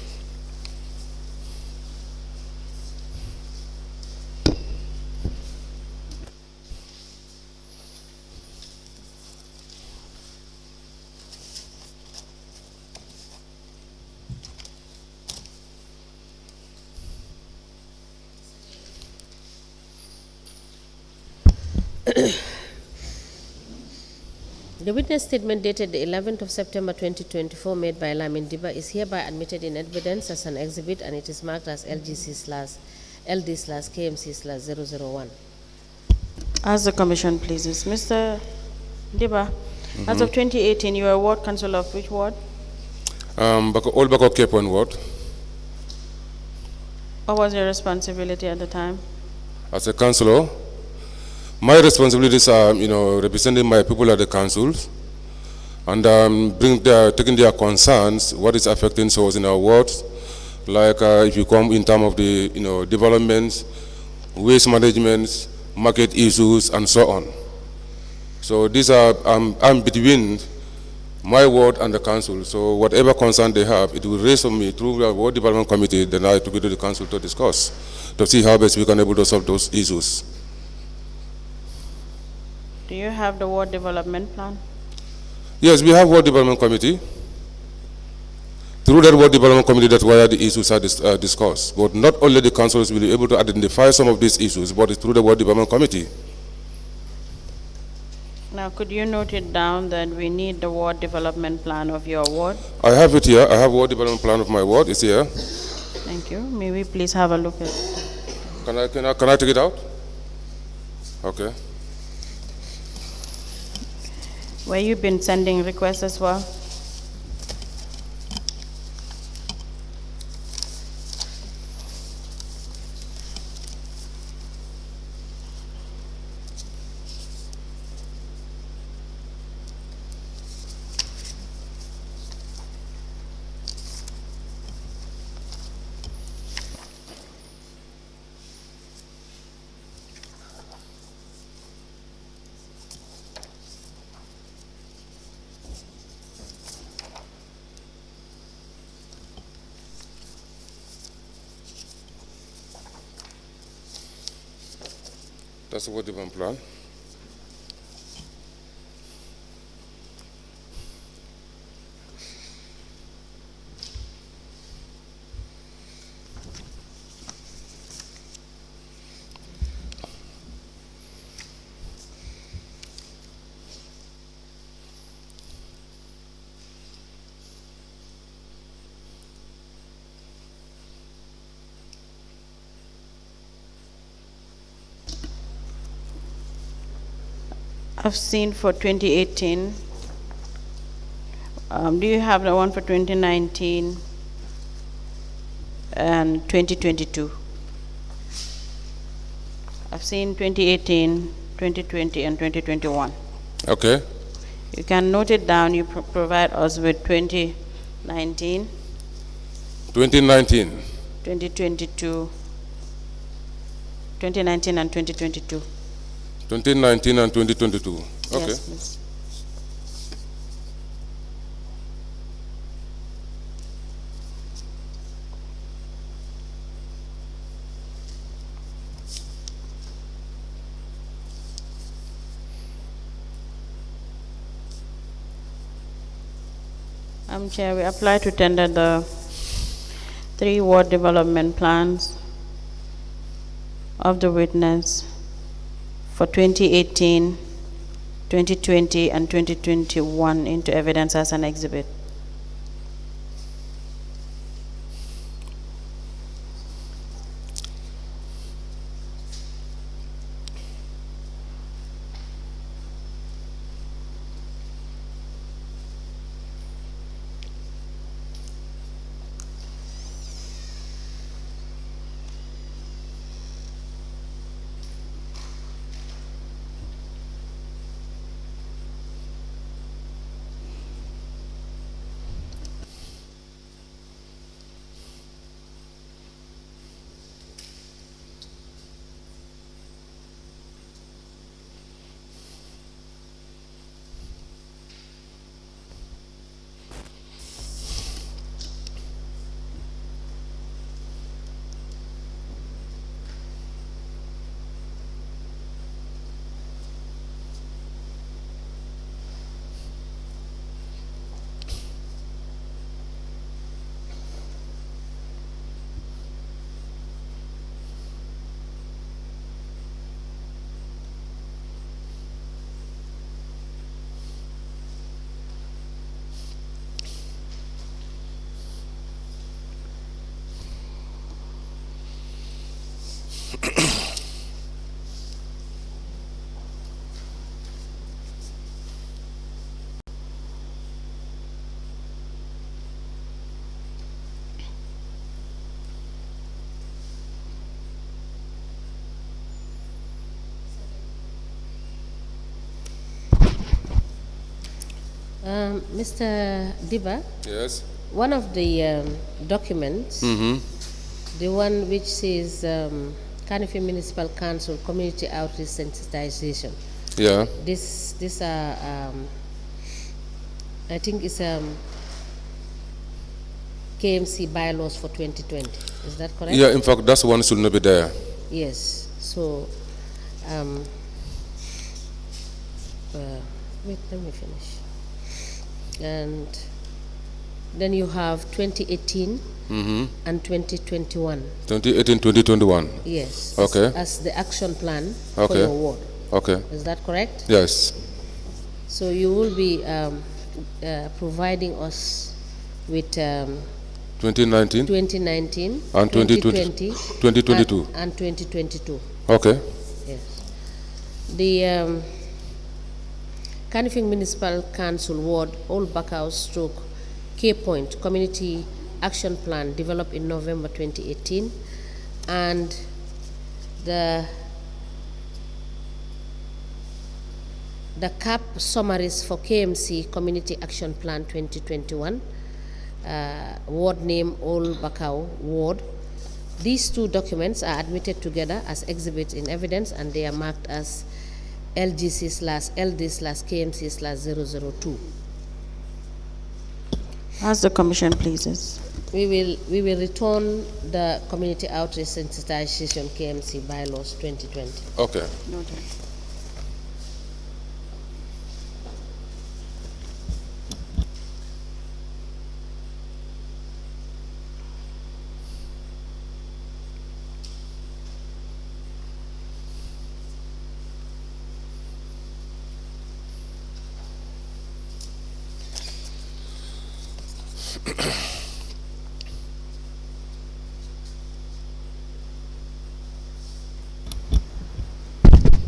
The witness statement dated the 11th of September 2024 made by Lamin Dibba is hereby admitted in evidence as an exhibit and it is marked as LD/KMC/001. As the Commission pleases. Mr. Dibba, as of 2018, you were ward councillor of which ward? All Bako Cape One ward. What was your responsibility at the time? As a councillor, my responsibilities are, representing my people at the council, and taking their concerns, what is affecting us in our wards, like if you come in terms of the developments, waste management, market issues, and so on. So these are I'm between my ward and the council. So whatever concern they have, it will raise on me through the ward development committee. Then I have to go to the council to discuss, to see how best we can able to solve those issues. Do you have the ward development plan? Yes, we have ward development committee. Through that ward development committee, that's where the issues are discussed. But not only the councillors will be able to identify some of these issues, but it's through the ward development committee. Now, could you note it down that we need the ward development plan of your ward? I have it here. I have ward development plan of my ward. It's here. Thank you. May we please have a look at it? Can I take it out? Okay. Where you've been sending requests as well? That's the ward development plan. I've seen for 2018. Do you have the one for 2019 and 2022? I've seen 2018, 2020, and 2021. Okay. You can note it down. You provide us with 2019, 2019. 2022, 2019 and 2022. 2019 and 2022. Okay. Yes, please. Chair, we apply to tender the 3 ward development plans of the witness for 2018, 2020, and 2021 into evidence as an exhibit. Mr. Dibba, Yes. one of the documents, the one which says Kanifi Municipal Council Community Outreach Sensitization. Yeah. This I think it's k.M.C bylaws for 2020. Is that correct? Yeah, in fact, that's one should not be there. Yes. So, wait, let me finish. And then you have 2018 and 2021. 2018, 2021. Yes. Okay. As the action plan for Okay. your ward. Okay. Is that correct? Yes. So you will be providing us with 2019 2019 and 2020, 2022. and 2022. Okay. Yes. The Kanifing Municipal Council Ward Old Backhouse Stroke K Point Community Action Plan developed in November 2018, and the CAP summaries for k.M.C Community Action Plan 2021, ward name Old Bakau Ward. These two documents are admitted together as exhibits in evidence, and they are marked as LGC/LD/KMC/002. As the Commission pleases. We will return the community outreach sensitization k.m.c bylaws 2020. Okay. Noted.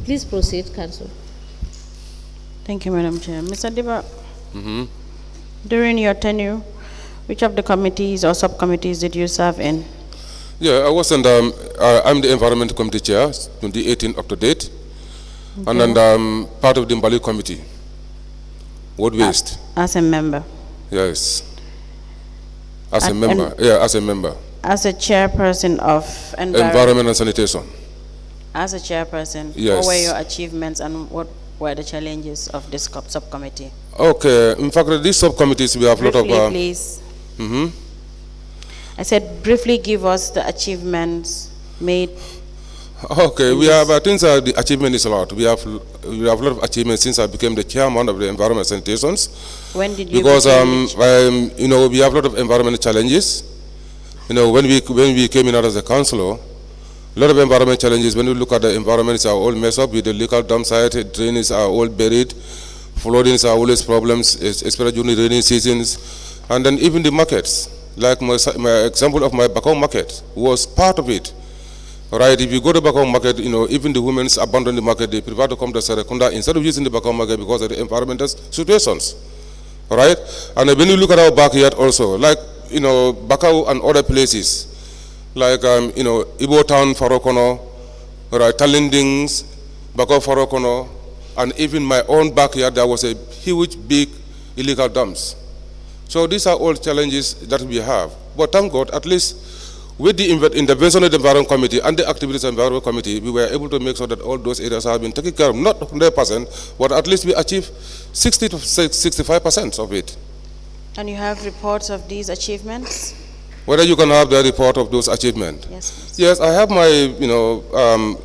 Please proceed, Councillor. Thank you, Madam Chair. Mr. Dibba, during your tenure, which of the committees or subcommittees did you serve in? Yeah, I was in I'm the Environment Committee Chair, 2018 up to date, and then part of the Mbali Committee, Wood Waste. As a member? Yes. As a member, yeah, as a member. As a chairperson of Environment and Sanitation. As a chairperson, Yes. what were your achievements and what were the challenges of this subcommittee? Okay, in fact, these subcommittees, we have a lot of... Briefly, please. I said, briefly give us the achievements made. Okay, we have, I think the achievement is a lot. We have a lot of achievements since I became the chairman of the Environment and Sanitations. When did you Because, become you know, we have a lot of environmental challenges. You know, when we came in as a councillor, a lot of environment challenges. When you look at the environments are all messed up with the legal dump site, drains are all buried, floodings are always problems, especially during the rainy seasons, and then even the markets. Like my example of my Bakau market was part of it. Right, if you go to Bakau market, you know, even the women abandon the market, they prefer to come to Serekunda instead of using the Bakau market because of the environmental situations. Right? And when you look at our backyard also, like, you know, Bakau and other places, like, you know, Ibo Town, Farokono, right, Talindings, Bakau, Farokono, and even my own backyard, there was a huge, big illegal dumps. So these are all challenges that we have. But thank God, at least with the intervention of the Environment Committee and the activities of the Environment Committee, we were able to make sure that all those areas have been taken care of, not 100%, but at least we achieved 60 to 65% of it. And you have reports of these achievements? Whether you can have the report of those achievements? Yes, please. Yes, I have my, you know,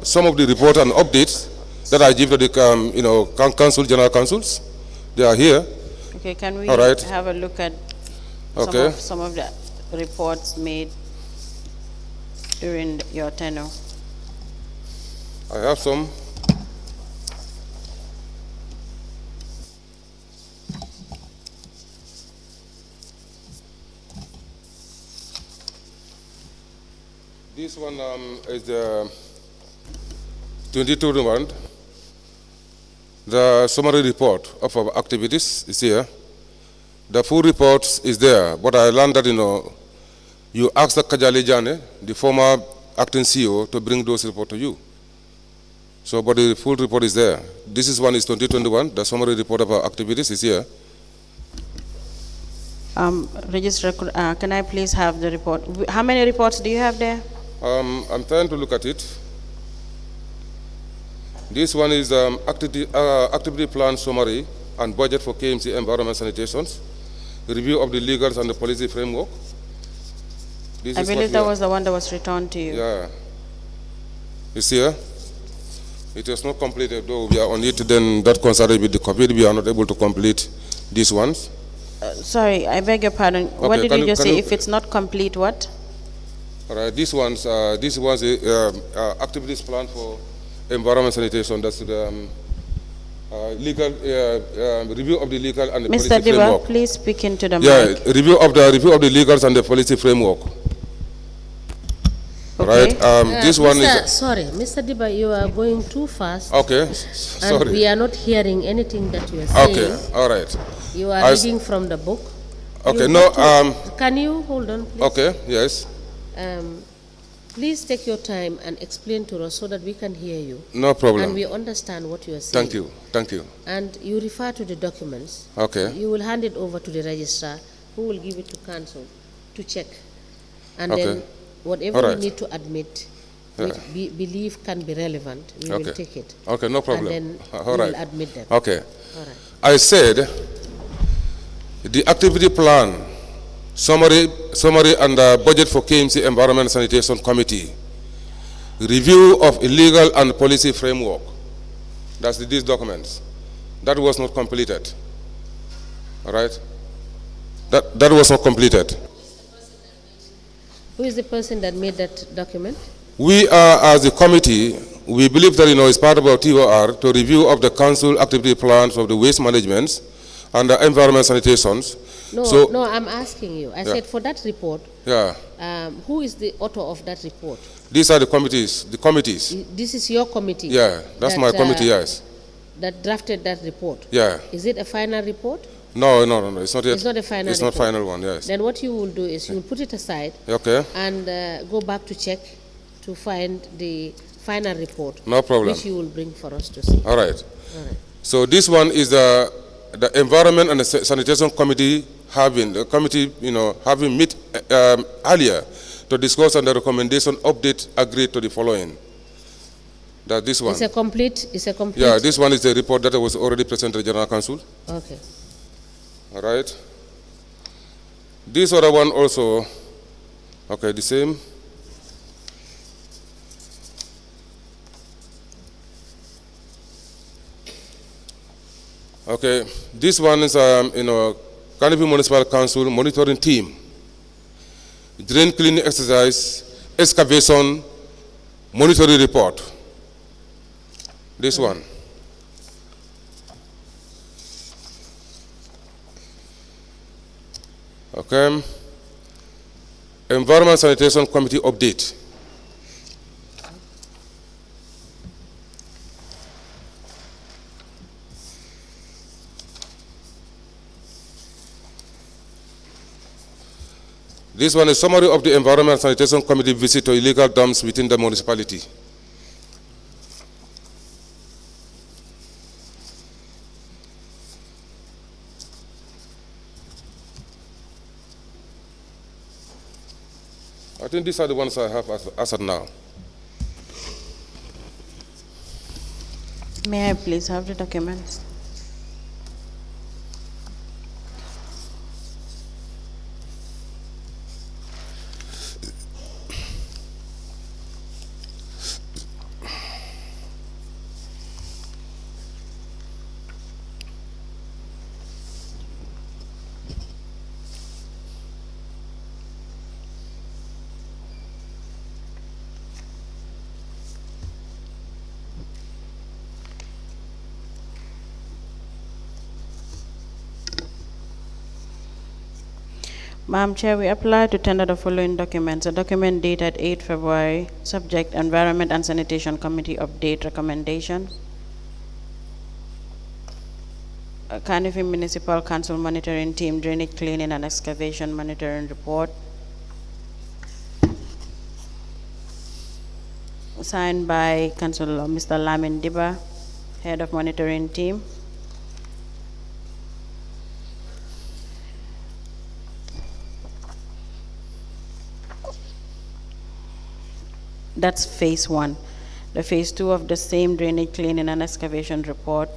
some of the reports and updates that I give to the, you know, council, general councils. They are here. Okay, can we All right. have a look at some of the reports made during your tenure? I have some. This one is the 2021. The summary report of our activities is here. The full report is there, but I learned that, you know, you asked the Kajali Jane, the former acting CEO, to bring those reports to you. So, but the full report is there. This is 2021. The summary report of our activities is here. Registrar, can I please have the report? How many reports do you have there? I'm trying to look at it. This one is activity plan summary and budget for k.M.C environment sanitations, review of the legals and the policy framework. I believe that was the one that was returned to you. Yeah. You see here? It was not completed, though we are on it, then that concerning with the complete, we are not able to complete these ones. Sorry, I beg your pardon. What Okay, did you just say? If it's not complete, what? All right, this was activities plan for environment sanitation. That's the legal review of the legal and the Mr. policy Dibba, framework. please speak into the Yeah, mic. review of the legals and the policy framework. Okay. Right. This one is. Sorry, Mr. Dibba, you are going too fast. Okay. And Sorry. we are not hearing anything that you are saying. Okay. All right. You are reading from the book. Okay. You No. have to- Can you hold on, please? Okay. Yes. Please take your time and explain to us so that we can hear you. No problem. And we understand what you are saying. Thank you. Thank you. And you refer to the documents. Okay. You will hand it over to the registrar, who will give it to council to check. And Okay. then whatever All right. we need to admit, Yeah. we believe can be relevant, we will take it. Okay. No problem. And then All we right. will admit them. Okay. All right. I said the activity plan, summary and budget for k.M.C Environment and Sanitation Committee, review of illegal and policy framework. That's these documents. That was not completed. All right? That was not completed. Who is the person that made that document? We are, as a committee, we believe that it's part of our TOR to review of the council activity plans of the waste management and the environment sanitations. No, I'm asking you. I said for that report, Yeah. who is the author of that report? These are the committees. This is your committee? Yeah, that's my committee, yes. That drafted that report? Yeah. Is it a final report? No, it's not yet. It's not a final It's report. not final one, yes. Then what you will do is you will put it aside Okay. and go back to check to find the final report. No problem. Which you will bring for us to see. All right. All right. So this one is the Environment and the Sanitation Committee having meet earlier to discuss on the recommendation update agreed to the following. That this one. It's a complete. Yeah, this one is the report that was already presented to the General Council. Okay. All right. This other one also, okay, the same. Okay, this one is, Canopy Municipal Council monitoring team, drain cleaning exercise, excavation, monitoring report. This one. Okay. Environment Sanitation Committee update. This one is summary of the Environment and Sanitation Committee visit to illegal dumps within the municipality. I think these are the ones I have as of now. May I please have the documents? Madam Chair, we apply to tender the following documents. A document dated 8 February, subject Environment and Sanitation Committee update recommendation. A Canopy Municipal Council monitoring team drainage cleaning and excavation monitoring report. Signed by Councillor Mr. Lamin Dibba, head of monitoring team. That's phase 1. The phase 2 of the same drainage cleaning and excavation report.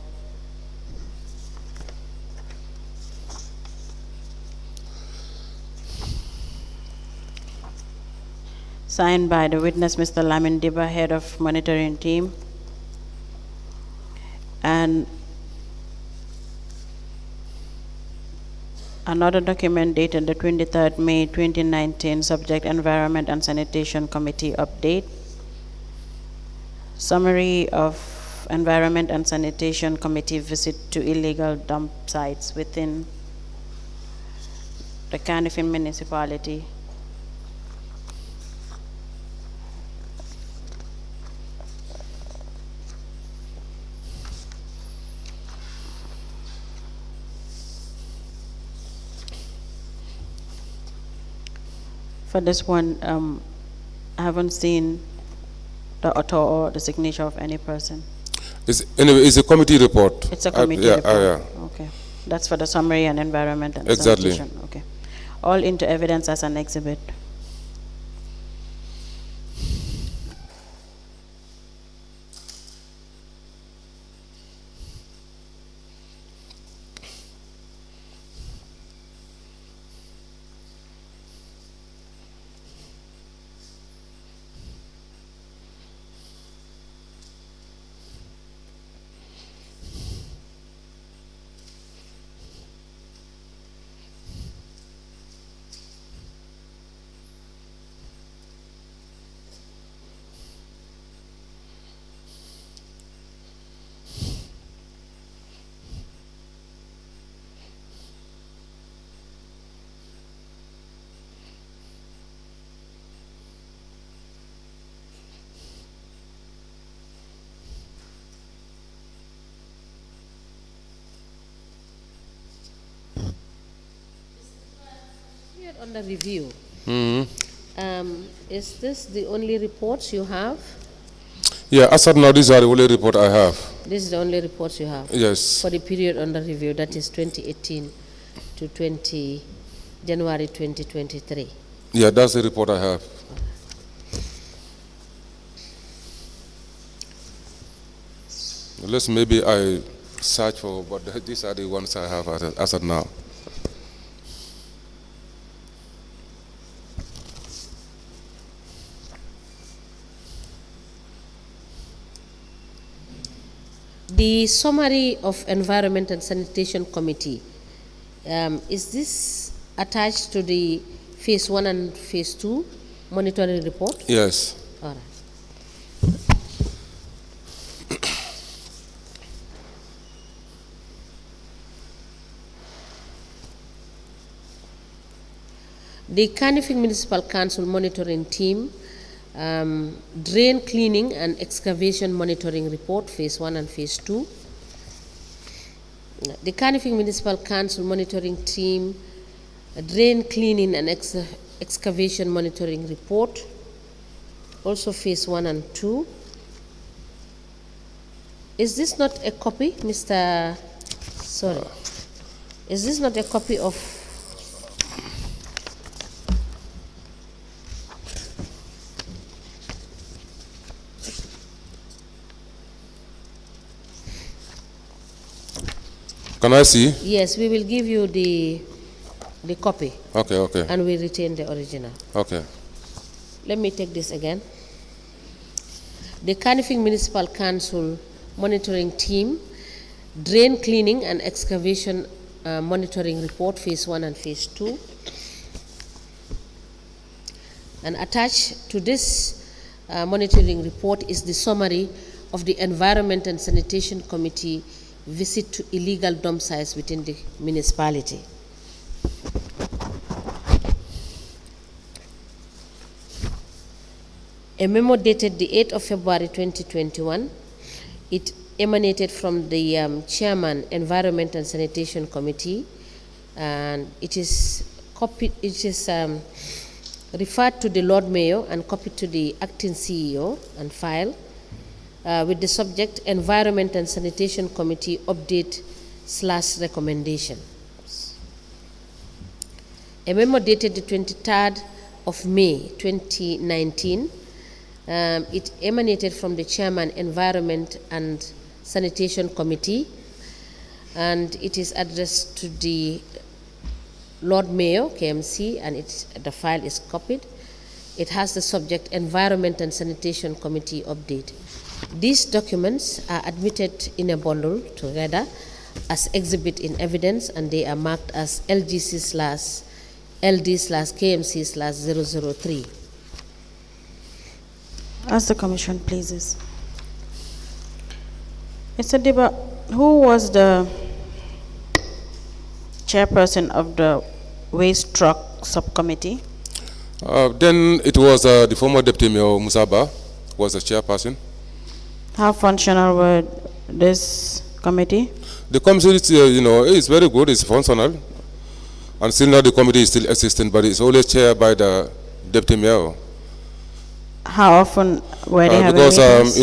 Signed by the witness, Mr. Lamin Dibba, head of monitoring team. And another document dated the 23rd May 2019, subject Environment and Sanitation Committee update. Summary of Environment and Sanitation Committee visit to illegal dump sites within the K.M.C municipality. For this one, I haven't seen the author or the signature of any person. It's a committee report. It's a committee yeah, report. yeah. Okay. That's for the summary and environment and Exactly. sanitation. Okay. All into evidence as an exhibit. Under review. Mm-hmm. Is this the only reports you have? Yeah, as of now, these are the only report I have. This is the only reports you have? Yes. For the period under review, that is 2018 to January 2023. Yeah, that's the report I have. Unless maybe I search for, but these are the ones I have as of now. The summary of Environment and Sanitation Committee, is this attached to the phase 1 and phase 2 monitoring report? Yes. All right. The K.M.C Municipal Council monitoring team, drain cleaning and excavation monitoring report, phase 1 and phase 2. The K.M.C Municipal Council monitoring team, drain cleaning and excavation monitoring report, also phase 1 and 2. Is this not a copy, Mr. Sorry. Is this not a copy of Can I see? Yes, we will give you the copy. Okay, okay. And we retain the original. Okay. Let me take this again. The K.M.C Municipal Council monitoring team, drain cleaning and excavation monitoring report, phase 1 and phase 2. And attached to this monitoring report is the summary of the Environment and Sanitation Committee visit to illegal dump sites within the municipality. A memo dated the 8th of February 2021, it emanated from the Chairman, Environment and Sanitation Committee, and it is copied, referred to the Lord Mayor and copied to the acting CEO and filed with the subject Environment and Sanitation Committee update / recommendation. A memo dated the 23rd of May 2019 It emanated from the Chairman, Environment and Sanitation Committee, and it is addressed to the Lord Mayor, k.M.C, and the file is copied. It has the subject Environment and Sanitation Committee update. These documents are admitted in a bundle together as exhibit in evidence, and they are marked as LG/LD/KMC/003. As the Commission pleases. Mr. Dibba, who was the chairperson of the Waste Truck Subcommittee? Then it was the former Deputy Mayor Musaba was the chairperson. How functional were this committee? The committee is very good, it's functional. And still now the committee is still existing, but it's always chaired by the Deputy Mayor. How often were they having because meetings?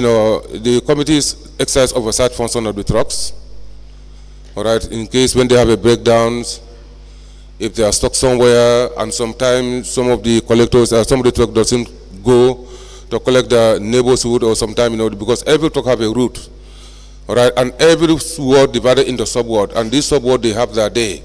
the committees exercise oversight function of the trucks. All right, in case when they have a breakdowns, if they are stuck somewhere, and sometimes some of the collectors, some of the truck doesn't go to collect the neighborhood, or sometimes because every truck have a route. All right, and every ward divided into sub-ward, and this sub-ward they have their day.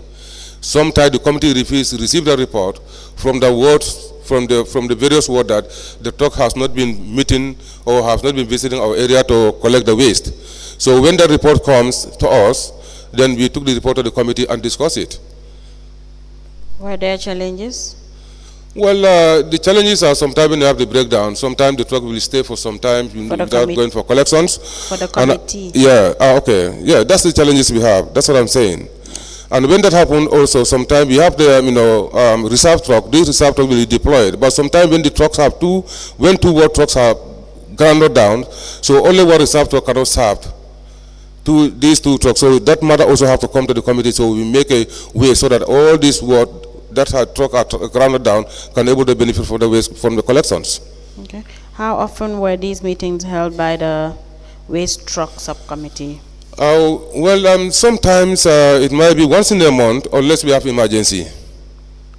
Sometimes the committee receive the report from the wards, from the various wards that the truck has not been meeting or has not been visiting our area to collect the waste. So when the report comes to us, then we took the report to the committee and discuss it. Were there challenges? Well, the challenges are sometimes when you have the breakdown, sometimes the truck will stay for some time without going for collections. For the committee? Okay. Yeah, that's the challenges we have. That's what I'm saying. And when that happens also, sometimes we have the reserve truck. This reserve truck will be deployed. But sometimes when the trucks have when two ward trucks are grounded down, so only one reserve truck cannot serve these two trucks. So that matter also have to come to the committee, so we make a way so that all these ward that truck are grounded down can able to benefit from the waste from the collections. Okay. How often were these meetings held by the Waste Truck Subcommittee? Sometimes it might be once in a month, unless we have emergency.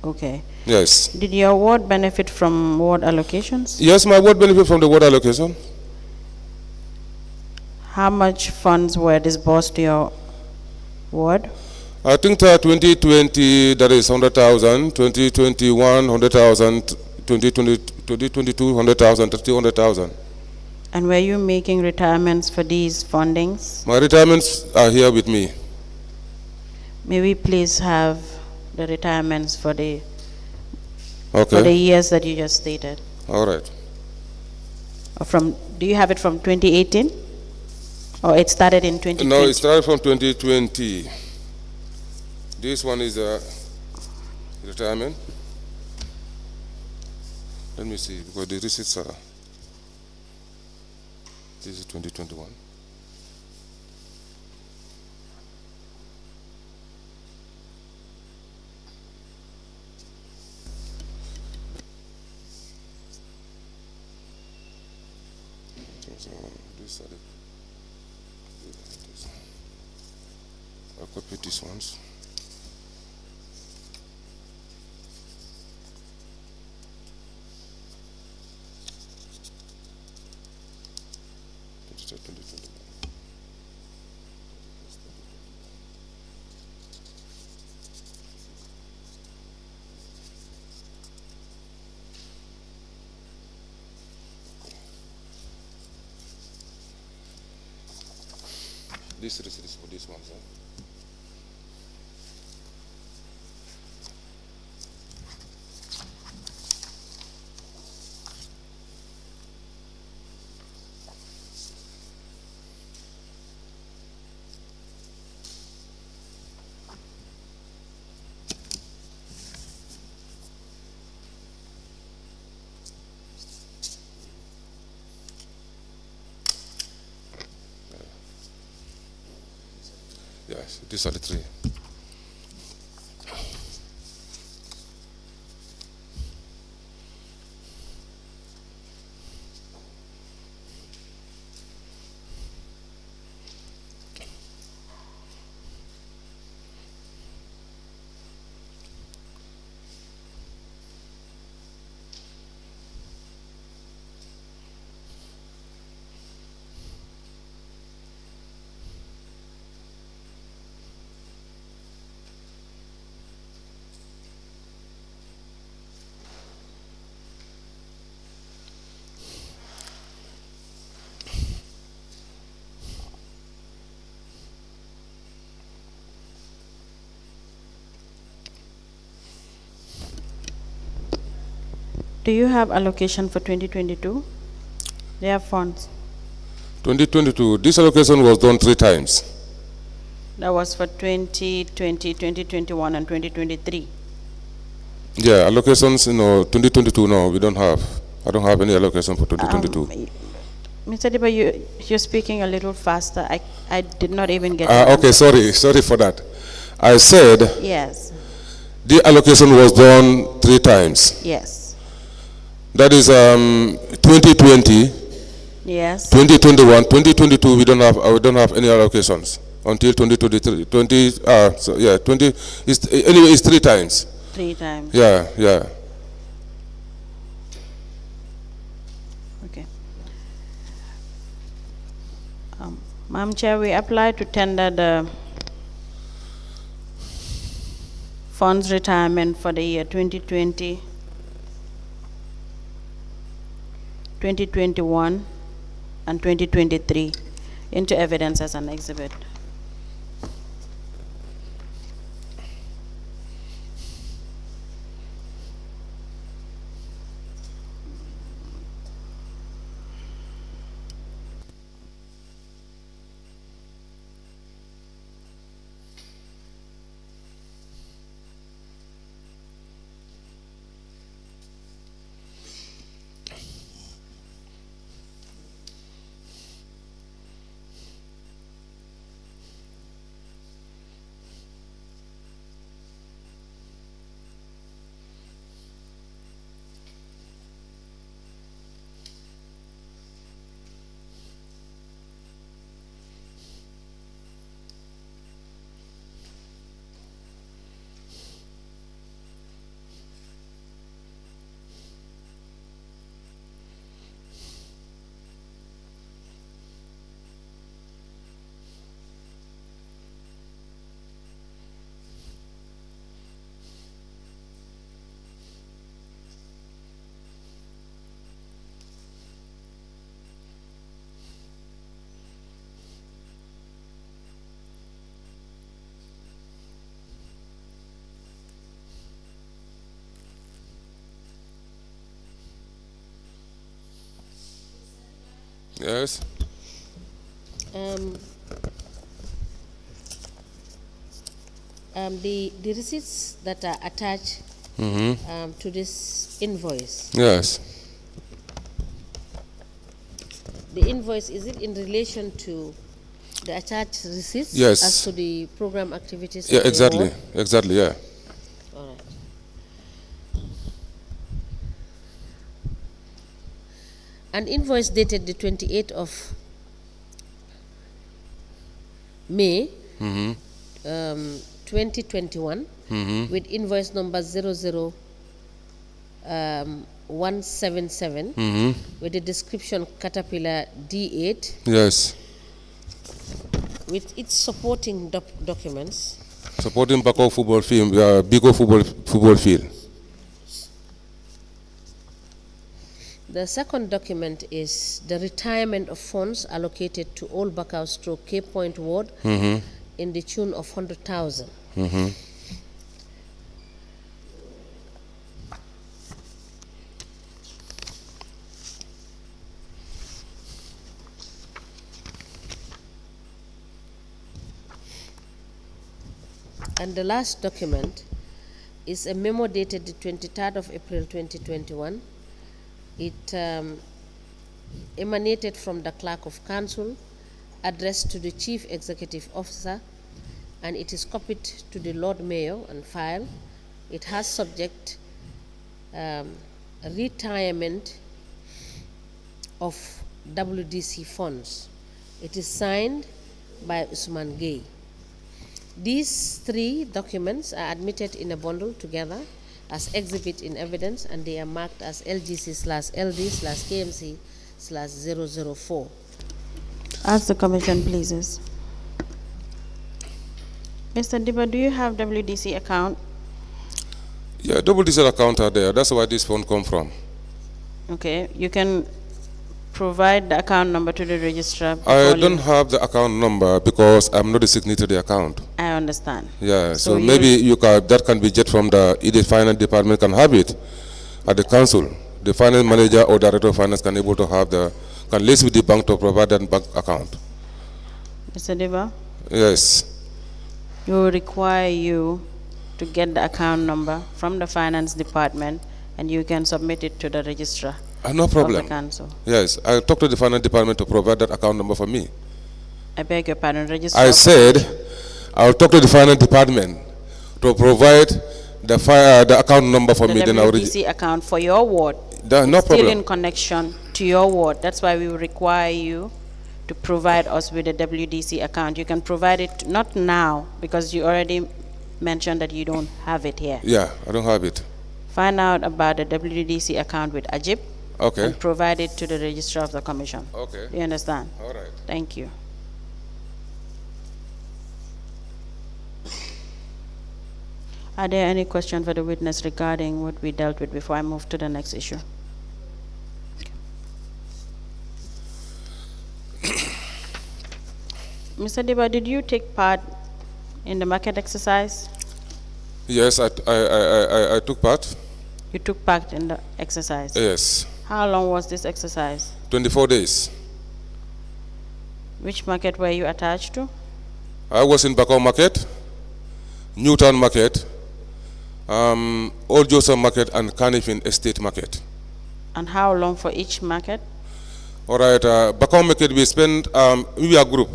Okay. Yes. Did your ward benefit from ward allocations? Yes, my ward benefit from the ward allocation. How much funds were disbursed to your ward? I think 2020 that is 100,000, 2021 100,000, 2022 100,000, 300,000. And were you making retirements for these fundings? My retirements are here with me. May we please have the retirements for the years that you just stated? All right. Do you have it from 2018? Or it started in 2020? No, it started from 2020. This one is retirement. Let me see, because the receipts are. This is 2021. These are I'll copy these ones. This is for this one, sir. Yes, these are the three. Do you have allocation for 2022? They have funds. 2022, this allocation was done 3 times. That was for 2020, 2021, and 2023. Yeah, allocations, 2022, no, we don't have. I don't have any allocation for 2022. Mr. Dibba, you're speaking a little faster. I did not even get Okay, sorry for that. I said Yes, the allocation was done 3 times. yes, That is 2020, yes. 2021, 2022. We don't have any allocations until 2023. 20. Anyway, it's 3 times. 3 times. Yeah. Okay. Madam Chair, we apply to tender the funds retirement for the year 2020, 2021, and 2023 into evidence as an exhibit. Yes. The receipts that are attached to this invoice. Yes. The invoice, is it in relation to the attached receipts? Yes. As to the program activities? Yeah, of the exactly. award? Exactly, yeah. All right. An invoice dated the 28th of May 2021 with invoice number 00177 with the description Caterpillar D8 Yes. with its supporting documents. Supporting Bako football field, Bigo football field. The second document is the retirement of funds allocated to Old Bakau Stroke Cape Point Ward in the tune of 100,000. And the last document is a memo dated the 23rd of April 2021. It emanated from the Clerk of Council, addressed to the Chief Executive Officer, and it is copied to the Lord Mayor and filed. It has subject retirement of WDC funds. It is signed by Usman Gay. These 3 documents are admitted in a bundle together as exhibit in evidence, and they are marked as LGC/LD/KMC/004. As the Commission pleases. Mr. Dibba, do you have WDC account? Yeah, double diesel account are there. That's where this fund come from. Okay, you can provide the account number to the registrar. I don't have the account number because I'm not a signatory to the account. I understand. Yeah, so maybe that can be jet from the finance department can have it at the council the finance manager or director of finance can able to have can liaise with the bank to provide that bank account. Mr. Dibba, Yes. we will require you to get the account number from the finance department, and you can submit it to the registrar No of problem. the council. Yes, I talked to the finance department to provide that account number for me. I beg your pardon, registrar. I of the said commission. I'll talk to the finance department to provide the account number for The me. Then I'll WDC account for your ward. no Still problem. in connection to your ward. That's why we will require you to provide us with a WDC account. You can provide it, not now, because you already mentioned that you don't have it here. Yeah, I don't have it. Find out about the WDC account with Ajib Okay. and provide it to the registrar of the commission. Okay. You understand? All right. Thank you. Are there any questions for the witness regarding what we dealt with before I move to the next issue? Mr. Dibba, did you take part in the market exercise? Yes, I took part. You took part in the exercise? Yes. How long was this exercise? 24 days. Which market were you attached to? I was in Bakau Market, Newtown Market, Old Joseph Market, and Carnifin Estate Market. And how long for each market? All right, Bakau Market, we spent, we are a group.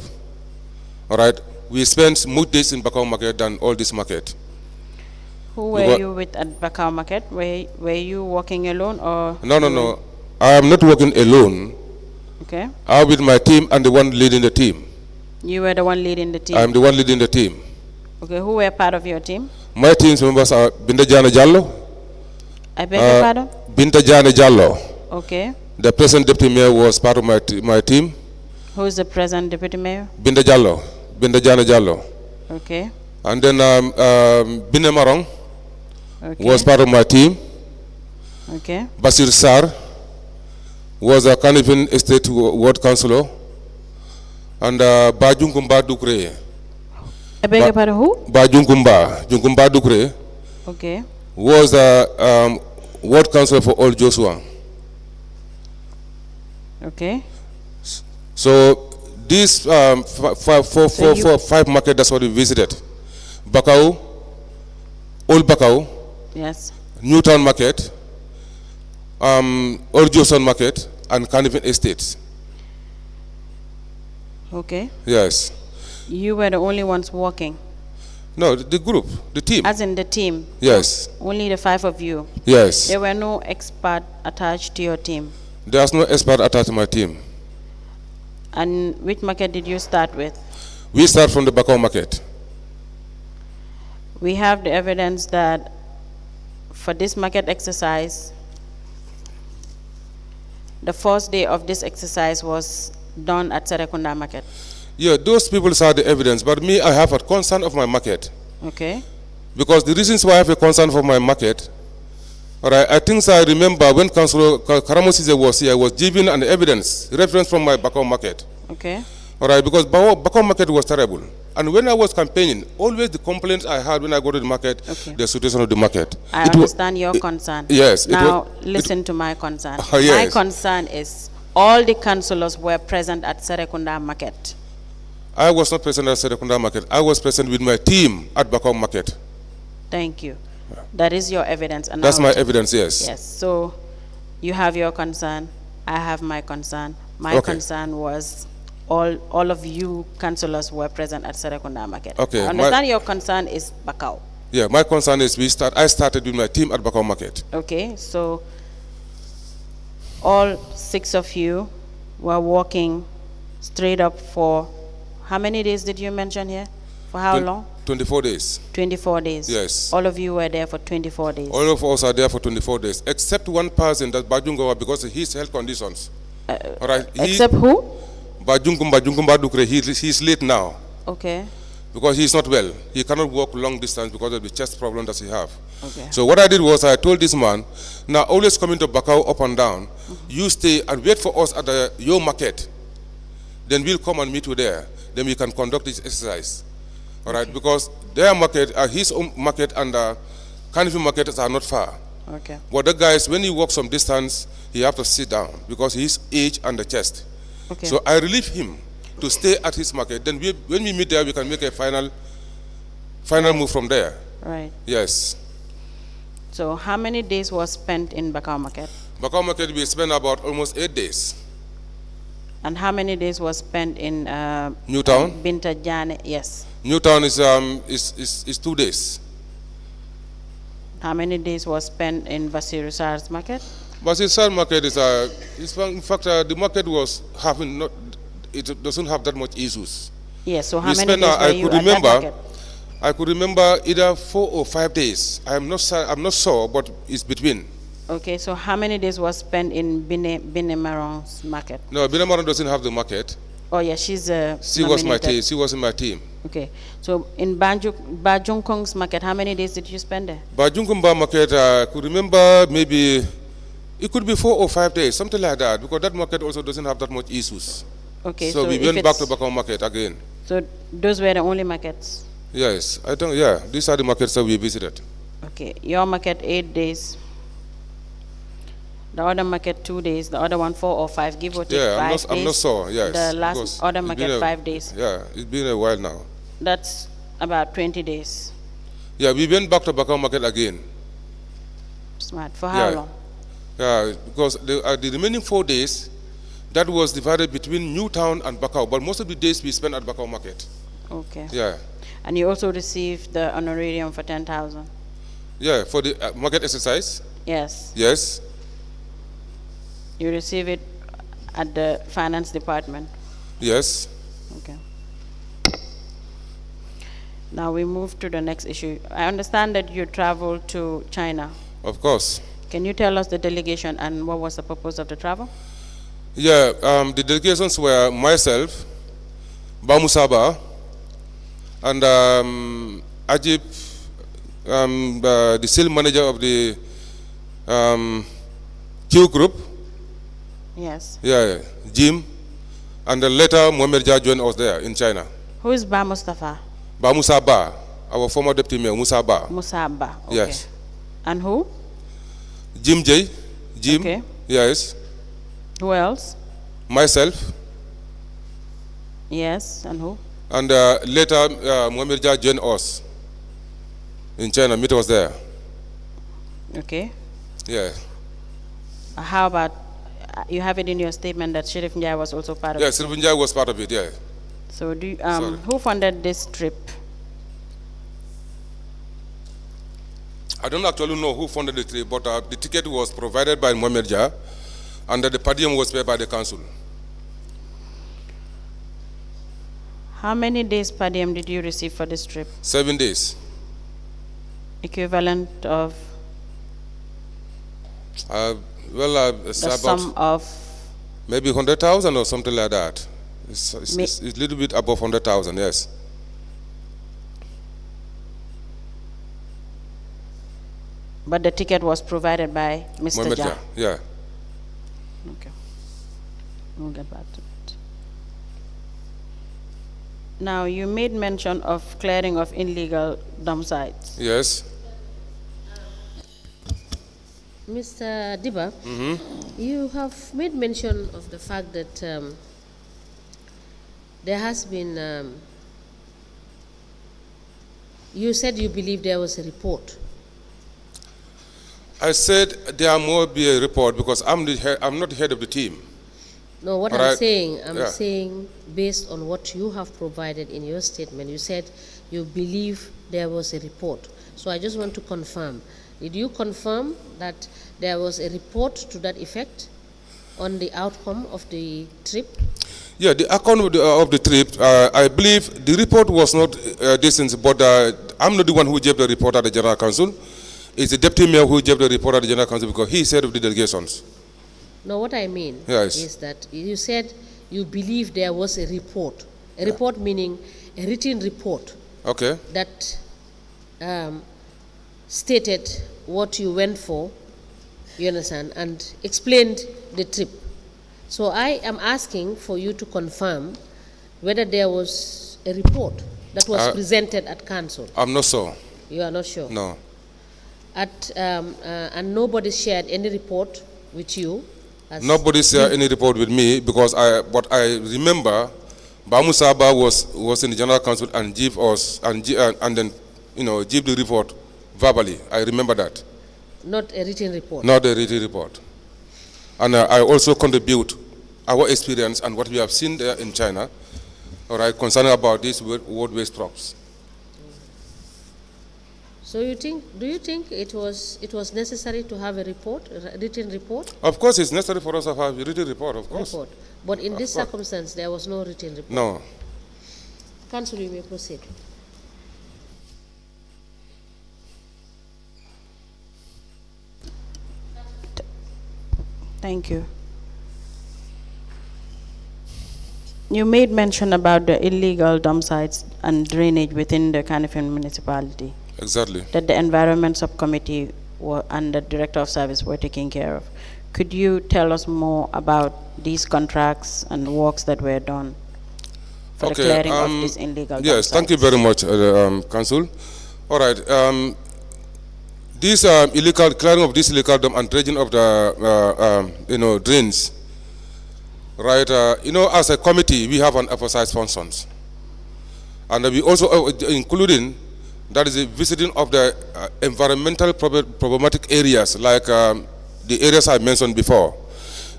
All right, we spent more days in Bakau Market than all this market. Who were you with at Bakau Market? Were you working alone or? No. I am not working alone. Okay. I am with my team and the one leading the team. You were the one leading the team? I am the one leading the team. Okay, who were part of your team? My team's members are Binta Jana Jallo. I beg your pardon? Binta Jana Jallo. Okay. The present deputy mayor was part of my team. Who is the present deputy mayor? Binta Jallo. Binta Jana Jallo. Okay. And then Bine Marong Okay. was part of my team. Okay. Basir Sar was a Carnifin Estate Ward Councillor. And Bajunkumba Dukre. I beg your pardon, who? Junkumba Dukre Okay. was a Ward Councillor for Old Joshua. Okay. So these 5 markets, that's what we visited. Bakau, Old Bakau, Yes. Newtown Market, Old Johnson Market, and Carnifin Estates. Okay. Yes. You were the only ones working? No, the group, the team. As in the team? Yes. Only the 5 of you? Yes. There were no expert attached to your team? There's no expert attached to my team. And which market did you start with? We start from the Bakau Market. We have the evidence that for this market exercise, the first day of this exercise was done at Serekunda Market. Yeah, those people saw the evidence, but me, I have a concern of my market. Okay. Because the reasons why I have a concern for my market, all right, I think I remember when Councillor Karamosize was here, I was giving an reference from my Bakau Market. Okay. All right, because Bakau Market was terrible. And when I was campaigning, always the complaints I had when I go to the market, Okay. the situation of the market. I understand your concern. Yes. Now, listen to my concern. Yes. My concern is all the councillors were present at Serekunda Market. I was not present at Serekunda Market. I was present with my team at Bakau Market. Thank you. That is your evidence. And That's now- my evidence, yes. Yes. So you have your concern. I have my concern. My Okay. concern was all of you councillors were present at Serekunda Market. Okay, I understand your concern is Bakau. Yeah, my concern is I started with my team at Bakau Market. Okay, so all 6 of you were working straight up for, how many days did you mention here? For how long? 24 days. 24 days. Yes. All of you were there for 24 days. All of us are there for 24 days, except one person, that's Bajungawa, because of his health conditions. All right. Except who? Bajungumba Dukre, he's late now Okay. because he's not well. He cannot walk long distance because of the chest problem that he have. Okay. So what I did was I told this man, now always coming to Bakau up and down, you stay and wait for us at your market. Then we'll come and meet you there. Then we can conduct this exercise. All right, because their market, his own market and Carnifin markets are not far. Okay. But the guys, when he walks some distance, he have to sit down because he's age and the chest. Okay. So I relieve him to stay at his market. Then when we meet there, we can make a final move from there. Right. Yes. So how many days was spent in Bakau Market? Bakau Market, we spent about almost 8 days. And how many days was spent in Newtown? Binta Jane? Yes. Newtown is 2 days. How many days was spent in Basiru Sar's market? Basiru Sar's market is in fact the market was having it doesn't have that much issues. Yes. So how We many spent, days were you at that market? I could remember either 4 or 5 days. I'm not sure, but it's between. Okay, so how many days was spent in Binemaron's market? No, Binemaron doesn't have the market. Oh yeah, she was my team. She was in my team. Okay, so in Bajungkong's market, how many days did you spend there? Bajungkumba market, I could remember maybe it could be 4 or 5 days, something like that, because that market also doesn't have that much issues. Okay, so we went back to Bakau market again. So those were the only markets? Yes, I think, yeah, these are the markets that we visited. Okay, your market 8 days, the other market 2 days, the other one 4 or 5, give or take 5 days. I'm not sure, yes. The last other market 5 days. Yeah, it's been a while now. That's about 20 days. Yeah, we went back to Bakau market again. Smart. For how long? Yeah, because the remaining 4 days, that was divided between Newtown and Bakau, but most of the days we spent at Bakau market. Okay. Yeah. And you also received the honorarium for 10,000? Yeah, for the market exercise? Yes. Yes. You receive it at the finance department? Yes. Okay. Now we move to the next issue. I understand that you traveled to China. Of course. Can you tell us the delegation and what was the purpose of the travel? Yeah, the delegations were myself, Bamusaba, and Ajib, the sales manager of the Q Group. Yes. Yeah, Jim, and then later Mohamed Jah joined us there in China. Who is Ba Mustafa? Ba Musaba, our former deputy mayor, Musaba. Musaba, okay. Yes. And who? Jim J. Jim. Okay. Yes. Who else? Myself. Yes, and who? And later Mohamed Jah joined us in China, meet us there. Okay. Yeah. How about, you have it in your statement that Sheriff Njai was also part of it? Yes, Sheriff Njai was part of it, yeah. So do you, who funded this trip? I don't actually know who funded the trip, but the ticket was provided by Mohamed Jah, and the per diem was paid by the council. How many days per diem did you receive for this trip? 7 days. Equivalent of? The sum of? Maybe 100,000 or something like that. It's a little bit above 100,000, yes. But the ticket was provided by Mr. Mohamed Jah? Jah, yeah. Okay. We'll get back to it. Now, you made mention of clearing of illegal dump sites. Yes. Mr. Dibba, you have made mention of the fact that there has been, you said you believe there was a report. I said there must be a report because I'm not head of the team. No, what I'm saying based on what you have provided in your statement, you said you believe there was a report. So I just want to confirm. Did you confirm that there was a report to that effect on the outcome of the trip? Yeah, the outcome of the trip, I believe the report was not decent, but I'm not the one who gave the report at the General Council. It's the deputy mayor who gave the report at the General Council because he said of the delegations. No, what I mean is that you said you believe there was a report. A report meaning a written report. Okay. That stated what you went for, you understand, and explained the trip. So I am asking for you to confirm whether there was a report that was presented at council. I'm not sure. You are not sure? No. and nobody shared any report with you? Nobody shared any report with me because what I remember, Bamusaba was in the General Council and give us and then give the report verbally. I remember that. Not a written report. Not a written report. And I also contribute our experience and what we have seen there in China, all right, concerning about these road waste trucks. So do you think it was necessary to have a report, a written report? Of course, it's necessary for us to have a written report, of course. But in this circumstance, there was no written report? No. Councillor, you may proceed. Thank you. You made mention about the illegal dump sites and drainage within the Kanifing municipality. Exactly. That the environment subcommittee and the director of service were taking care of. Could you tell us more about these contracts and works that were done for the clearing of these illegal dump sites? Yes, thank you very much, Council. All right. This illegal clearing of this illegal dump and dredging of the drains. Right. As a committee, we have an emphasized functions, and we also including that is a visiting of the environmental problematic areas like the areas I mentioned before.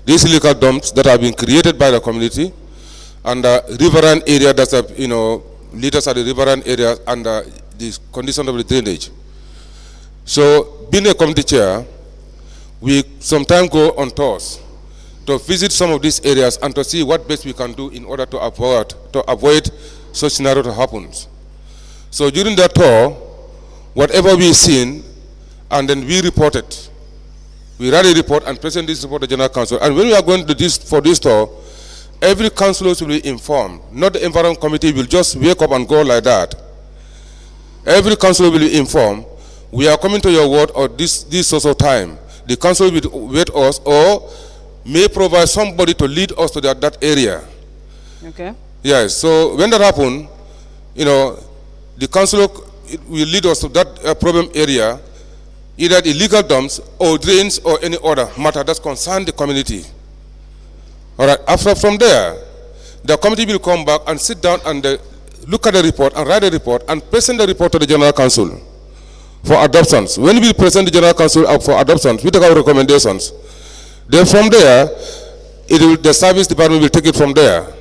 These illegal dumps that have been created by the community and the riverine area that's leaders at the riverine area and the condition of the drainage. So, being a committee chair, we sometimes go on tours to visit some of these areas and to see what best we can do in order to avoid such scenario to happen. So during that tour, whatever we've seen, and then we report it. We write a report and present this report to the General Council. And when we are going to for this tour, every councillor will be informed. Not the Environment Committee will just wake up and go like that. Every councillor will be informed. We are coming to your ward or this social time. The council will wait us or may provide somebody to lead us to that area. Okay. Yes, so when that happens, the council will lead us to that problem area, either the illegal dumps or drains or any other matter that concerns the community. All right, from there, the committee will come back and sit down and look at the report and write a report and present the report to the General Council for adoptions. When we present the General Council for adoptions, we take our recommendations. Then from there, the service department will take it from there,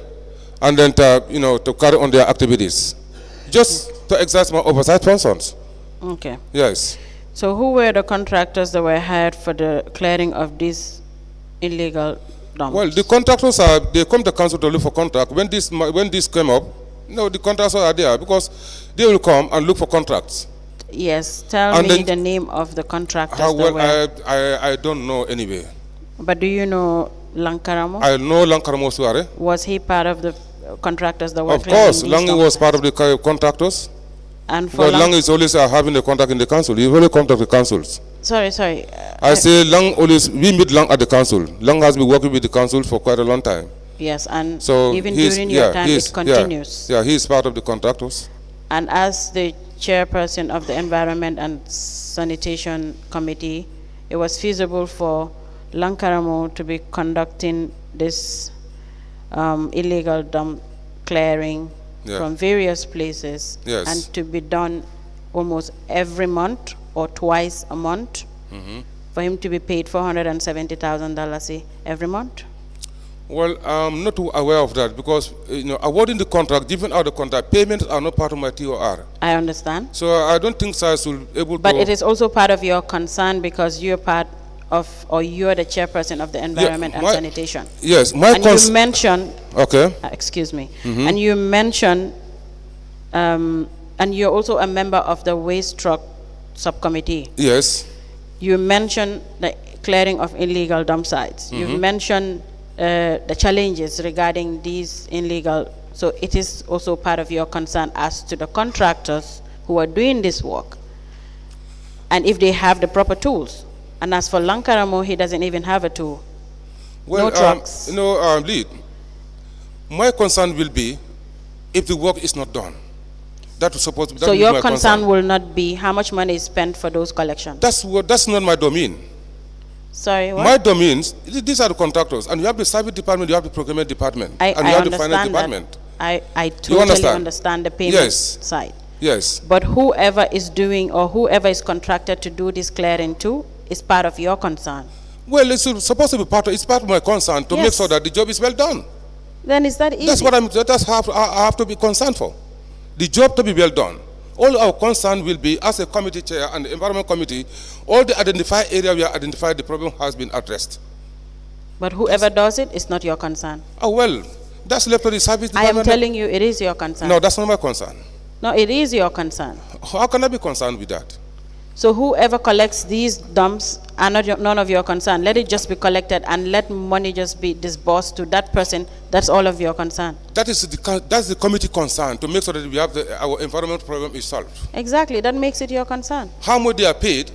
and then to carry on their activities, just to exercise my oversight functions. Okay. Yes. So who were the contractors that were hired for the clearing of these illegal dumps? Well, the contractors they come to council to look for contract. When this came up, the contractors are there because they will come and look for contracts. Yes. Tell me the name of the contractors. I don't know anyway. But do you know Lankaramo? I know Lankaramo Suare. Was he part of the contractors that were Of course, Lang was part of the contractors. And for Lang is always having a contact in the council. He only contact the councils. Sorry. I say Lang always, we meet Lang at the council. Lang has been working with the council for quite a long time. Yes, and so even during your time it continues. Yeah, he is part of the contractors. And as the chairperson of the Environment and Sanitation Committee, it was feasible for Lankaramo to be conducting this illegal dump clearing from various places, and to be done almost every month or twice a month, for him to be paid $470,000 every month? Well, I'm not too aware of that because awarding the contract, giving out the contract, payments are not part of my TOR. I understand. So I don't think SARS will be able to. But it is also part of your concern because you're part of, or you're the chairperson of the Environment and Sanitation. Yes, and you mentioned. Okay. Excuse me. And you mentioned, and you're also a member of the Waste Truck Subcommittee. Yes. You mentioned the clearing of illegal dump sites. You've mentioned the challenges regarding these illegal. So it is also part of your concern as to the contractors who are doing this work, and if they have the proper tools. And as for Lankaramo, he doesn't even have a tool. Well, no trucks. Lead. My concern will be if the work is not done. That was supposed to be. So your concern will not be how much money is spent for those collections? That's not my domain. Sorry, what? My domains, these are the contractors, and you have the service department, you have the procurement department, and you have the finance department. I totally understand the payment side. Yes. But whoever is doing or whoever is contracted to do this clearing too is part of your concern. Well, it's supposed to be it's part of my concern to make sure that the job is well done. Then is that easy? That's I have to be concerned for. The job to be well done. All our concern will be, as a committee chair and the environment committee, all the identified area we have identified, the problem has been addressed. But whoever does it is not your concern. Oh, well, that's left to the service department. I am telling you, it is your concern. No, that's not my concern. No, it is your concern. How can I be concerned with that? So whoever collects these dumps are none of your concern. Let it just be collected and let money just be disbursed to that person. That's all of your concern. That's the committee concern, to make sure that we have our environment problem is solved. Exactly, that makes it your concern. How much they are paid,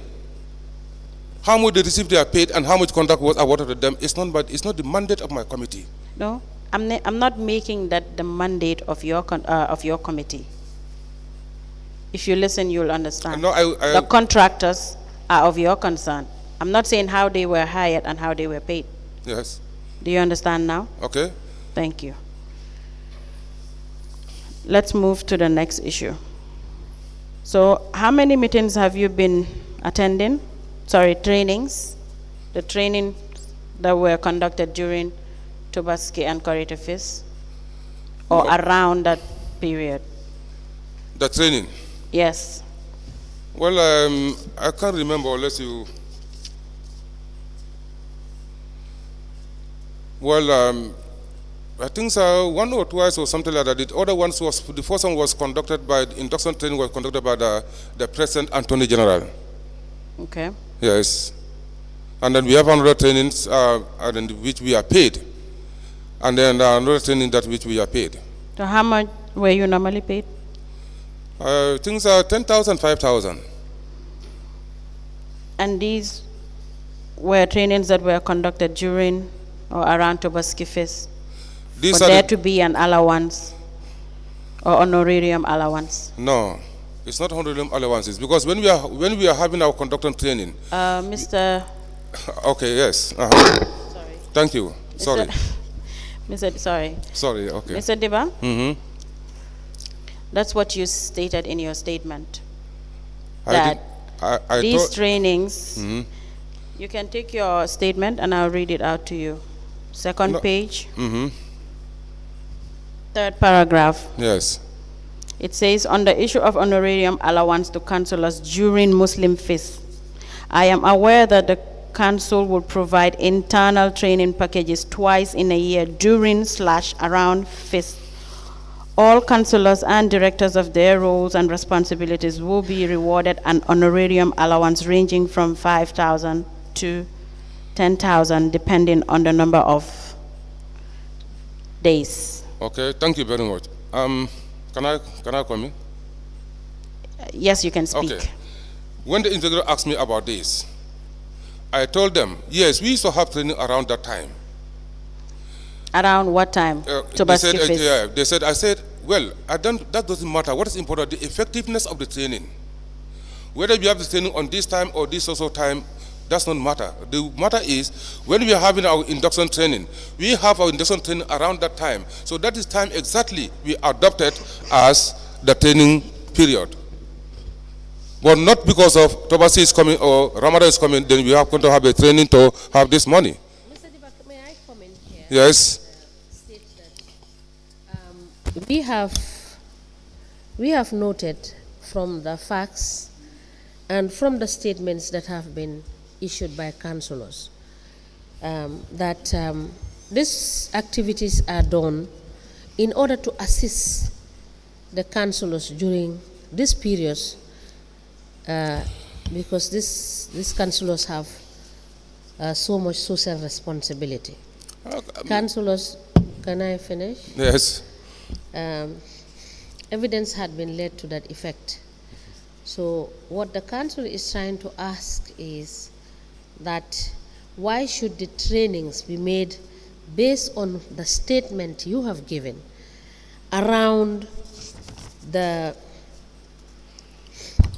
how much they receive they are paid, and how much contract was awarded to them, it's not the mandate of my committee. No, I'm not making that the mandate of your committee. If you listen, you'll understand. No, the contractors are of your concern. I'm not saying how they were hired and how they were paid. Yes. Do you understand now? Okay. Thank you. Let's move to the next issue. So, how many meetings have you been attending? Sorry, trainings. The training that were conducted during Tobaski and Correct Feast, or around that period? The training. Yes. Well, I can't remember unless you. Well, I think so, one or twice or something like that. The other ones the first one was conducted by, the induction training was conducted by the President Attorney General. Okay. Yes. And then we have another trainings which we are paid. And then another training that which we are paid. So how much were you normally paid? Things are 10,000, 5,000. And these were trainings that were conducted during or around Tobaski Feast? For there to be an allowance or honorarium allowance? No, it's not honorarium allowances, because when we are having our conducting training. Mr. Okay, yes. Sorry. Thank you. Sorry. Sorry. Sorry, okay. Mr. Dibba? Mm-hmm. That's what you stated in your statement. That these trainings, you can take your statement and I'll read it out to you. Second page. Mm-hmm. Third paragraph. Yes. It says, on the issue of honorarium allowance to councillors during Muslim feasts, I am aware that the council will provide internal training packages twice in a year during/around feasts. All councillors and directors of their roles and responsibilities will be rewarded an honorarium allowance ranging from 5,000 to 10,000 depending on the number of days. Okay, thank you very much. Can I come in? Yes, you can speak. Okay. When the integrator asked me about this, I told them, yes, we used to have training around that time. Around what time? They said, I said, well, that doesn't matter. What is important, the effectiveness of the training. Whether we have the training on this time or this also time, does not matter. The matter is, when we are having our induction training, we have our induction training around that time. So that is time exactly we adopted as the training period. But not because of Tobasi is coming or Ramadan is coming, then we are going to have a training to have this money. Mr. Dibba, may I comment here? Yes. State that we have noted from the facts and from the statements that have been issued by councillors that these activities are done in order to assist the councillors during these periods because these councillors have so much social responsibility. Councillors, can I finish? Yes. Evidence had been led to that effect. So what the council is trying to ask is that why should the trainings be made based on the statement you have given around the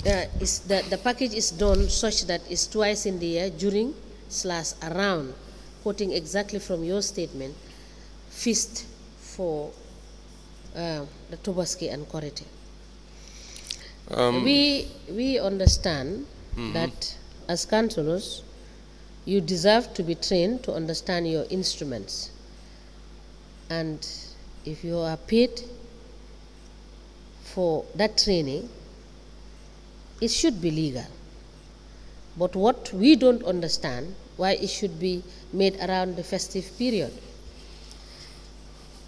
the package is done such that it's twice in the year, during/around, quoting exactly from your statement, feast for the Tobaski and Korite. We understand that as councillors, you deserve to be trained to understand your instruments. And if you are paid for that training, it should be legal. But what we don't understand, why it should be made around the festive period.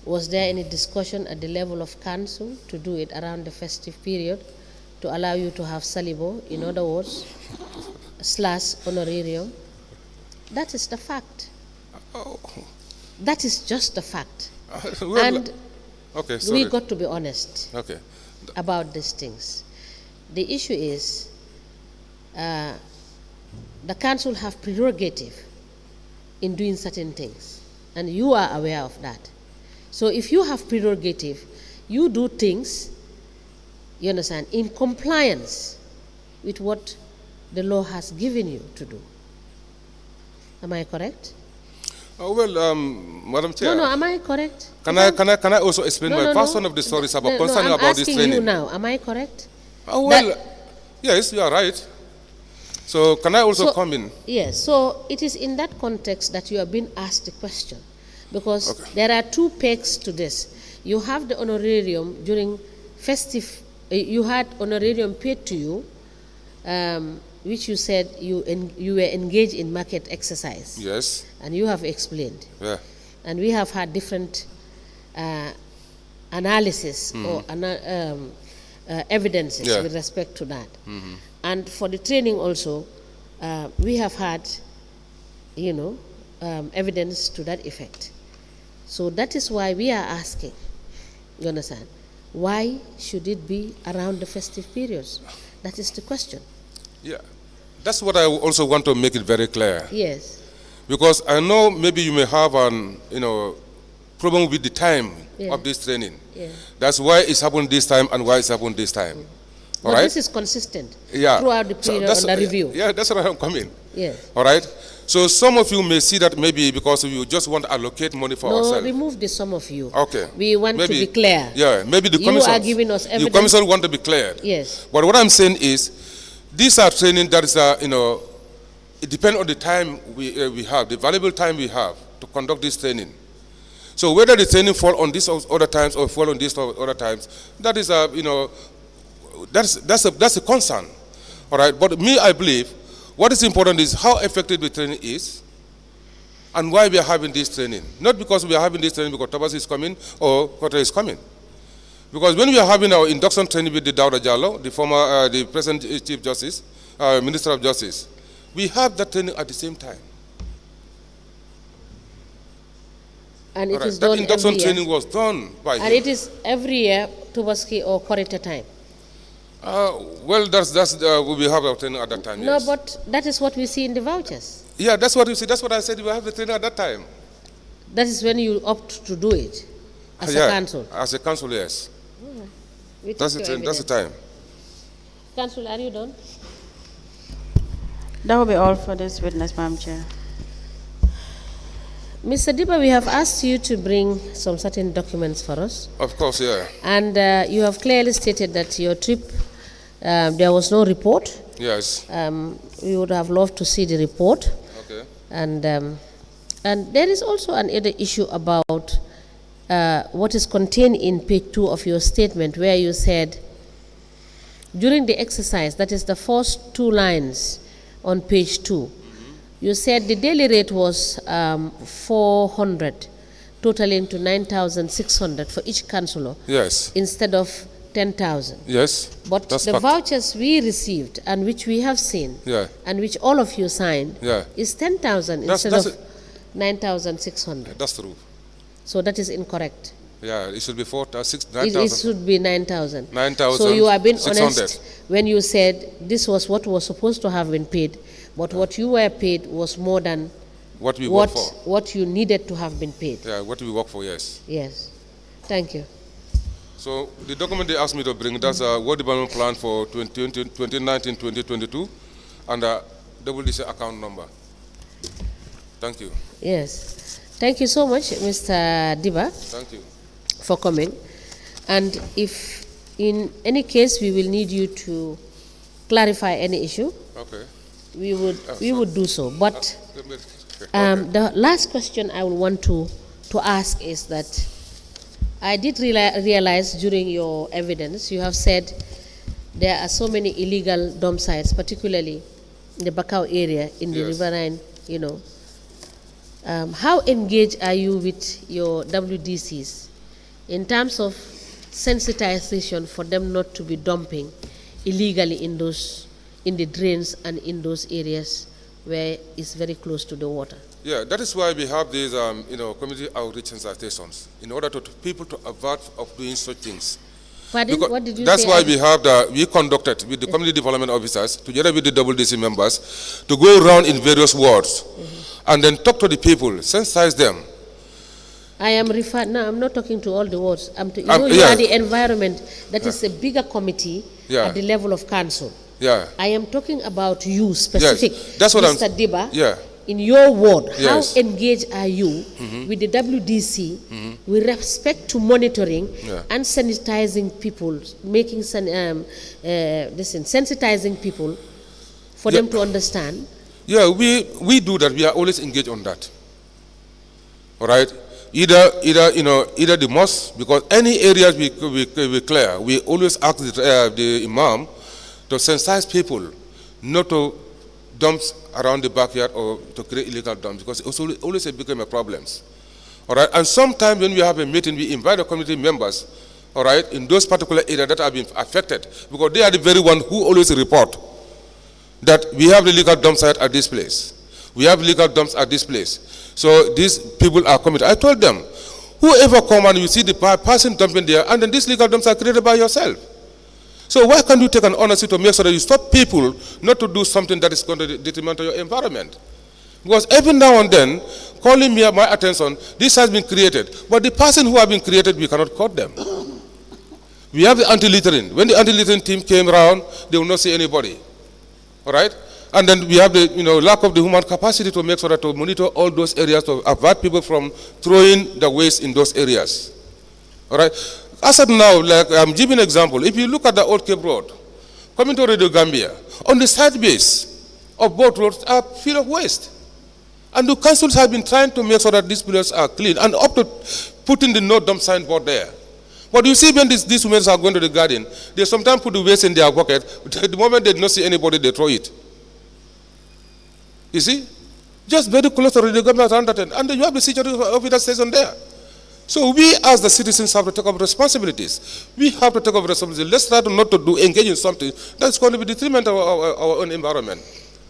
Was there any discussion at the level of council to do it around the festive period to allow you to have salibo, in other words, / honorarium? That is the fact. Oh. That is just the fact. Well, and okay, sorry. we got to be honest about these things. The issue is the council have prerogative in doing certain things, and you are aware of that. So if you have prerogative, you do things, you understand, in compliance with what the law has given you to do. Am I correct? Well, Madam Chair. No, am I correct? Can I also explain my version of the stories about concerning about this training? I'm asking you now. Am I correct? Well, yes, you are right. So can I also come in? Yes. So it is in that context that you have been asked the question, because there are two pegs to this. You have the honorarium during festive. You had honorarium paid to you, which you said you were engaged in market exercise. Yes. And you have explained. Yeah. And we have had different analysis or evidences with respect to that. And for the training also, we have had, evidence to that effect. So that is why we are asking, you understand, why should it be around the festive periods? That is the question. Yeah, that's what I also want to make it very clear. Yes. Because I know maybe you may have an, problem with the time of this training. Yeah. That's why it's happened this time and why it's happened this time. But right? This is consistent throughout the period of the review. Yeah, that's where I'm coming. Yes. All right? So some of you may see that maybe because you just want to allocate money for ourselves. No, remove the some of you. Okay. We want to be clear. Yeah, maybe the commission. You are giving us evidence. The commission want to be cleared. Yes. But what I'm saying is, these are training that is, it depends on the time we have, the valuable time we have to conduct this training. So whether the training fall on these other times or fall on these other times, that is that's a concern. All right. But me, I believe what is important is how effective the training is and why we are having this training. Not because we are having this training because Tabas is coming or Kota is coming. Because when we are having our induction training with the Dauda Jallo, the former, the present Chief Justice, Minister of Justice, we have that training at the same time. And it is done every year. That induction training was done by him. And it is every year, Tobaski or Korite time. Well, that's we have our training at that time. No, yes. but that is what we see in the vouchers. Yeah, that's what you see. That's what I said. We have the training at that time. That is when you opt to do it as a council. As a council, yes. That's the time. Council, are you done? That will be all for this witness, Madam Chair. Mr. Dibba, we have asked you to bring some certain documents for us. Of course, yeah. And you have clearly stated that your trip, there was no report. Yes. We would have loved to see the report. Okay. And there is also another issue about what is contained in page 2 of your statement, where you said, during the exercise, that is the first 2 lines on page 2, you said the daily rate was 400, totaling to 9,600 for each councillor. Yes. Instead of 10,000. Yes. But the vouchers we received and which we have seen, and which all of you signed, is 10,000 instead of 9,600. That's true. So that is incorrect. Yeah, it should be 9,000. It should be 9,000. 9,000. So you have been honest when you said this was what was supposed to have been paid, but what you were paid was more than what we worked for. What you needed to have been paid. Yeah, what we work for, yes. Yes. Thank you. So the document they asked me to bring, that's a World Development Plan for 2019-2022 and a WDC account number. Thank you. Yes. Thank you so much, Mr. Dibba. Thank you. For coming. And if in any case we will need you to clarify any issue, okay, we would do so. But okay. the last question I would want to ask is that I did realize during your evidence you have said there are so many illegal dump sites, particularly in the Bakau area in the riverine, you know. How engaged are you with your WDCs in terms of sensitization for them not to be dumping illegally in the drains and in those areas where it's very close to the water? Yeah, that is why we have these, community outreach and stations in order to people to avert of doing such things. Pardon? Because what did you that's say? That's why we conducted with the community development officers, together with the WDC members, to go around in various wards and then talk to the people, sensitize them. I'm not talking to all the wards. You are the environment that is a bigger committee at the level of council. Yeah. I am talking about you specific, that's what Mr. Dibba. Yeah. In your ward, how Yes. engaged are you with the WDC with respect to monitoring and sanitizing people, making sensitizing people for them to understand? Yeah, we do that. We are always engaged on that. All right. Either the mosque, because any areas we clear, we always ask the imam to sensitize people not to dump around the backyard or to create illegal dumps, because it's always become a problem. All right. And sometimes when we have a meeting, we invite the community members, all right, in those particular areas that have been affected, because they are the very one who always report that we have the illegal dump site at this place. We have legal dumps at this place. So these people are committed. I told them, whoever come and you see the person dumping there, and then these legal dumps are created by yourself. So why can't you take an honesty to make sure that you stop people not to do something that is going to detriment to your environment? Because every now and then, calling me my attention, this has been created. But the person who has been created, we cannot caught them. We have the anti-littering. When the anti-littering team came around, they will not see anybody. All right? And then we have the lack of the human capacity to make sure that to monitor all those areas to avert people from throwing the waste in those areas. All right. As of now, like I'm giving an example. If you look at the Old Cape Road, coming to Radio Gambia, on the side base of both roads are full of waste. And the councils have been trying to make sure that these places are clean and up to putting the no dump signboard there. But you see when these women are going to the garden, they sometimes put the waste in their bucket. The moment they don't see anybody, they throw it. You see? Just very close to the government around that end. And then you have the security officer station there. So we as the citizens have to take up responsibilities. We have to take up responsibilities. Let's try to not to engage in something that's going to be detriment of our own environment.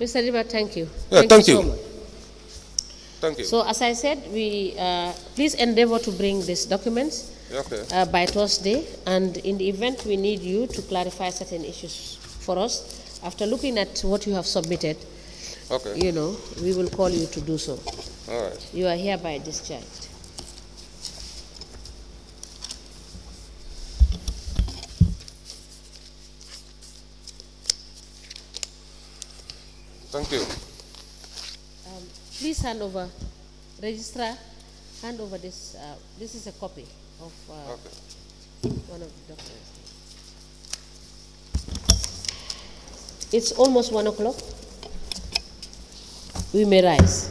Mr. Dibba, thank you. Yeah, thank you so much. Thank you. So as I said, we please endeavor to bring these documents by Thursday. And in the event we need you to clarify certain issues for us, after looking at what you have submitted, we will call you to do so. All right. You are hereby discharged. Thank you. Please hand over, Registrar, hand over this. This is a copy of one of the documents. It's almost 1 o'clock. We may rise.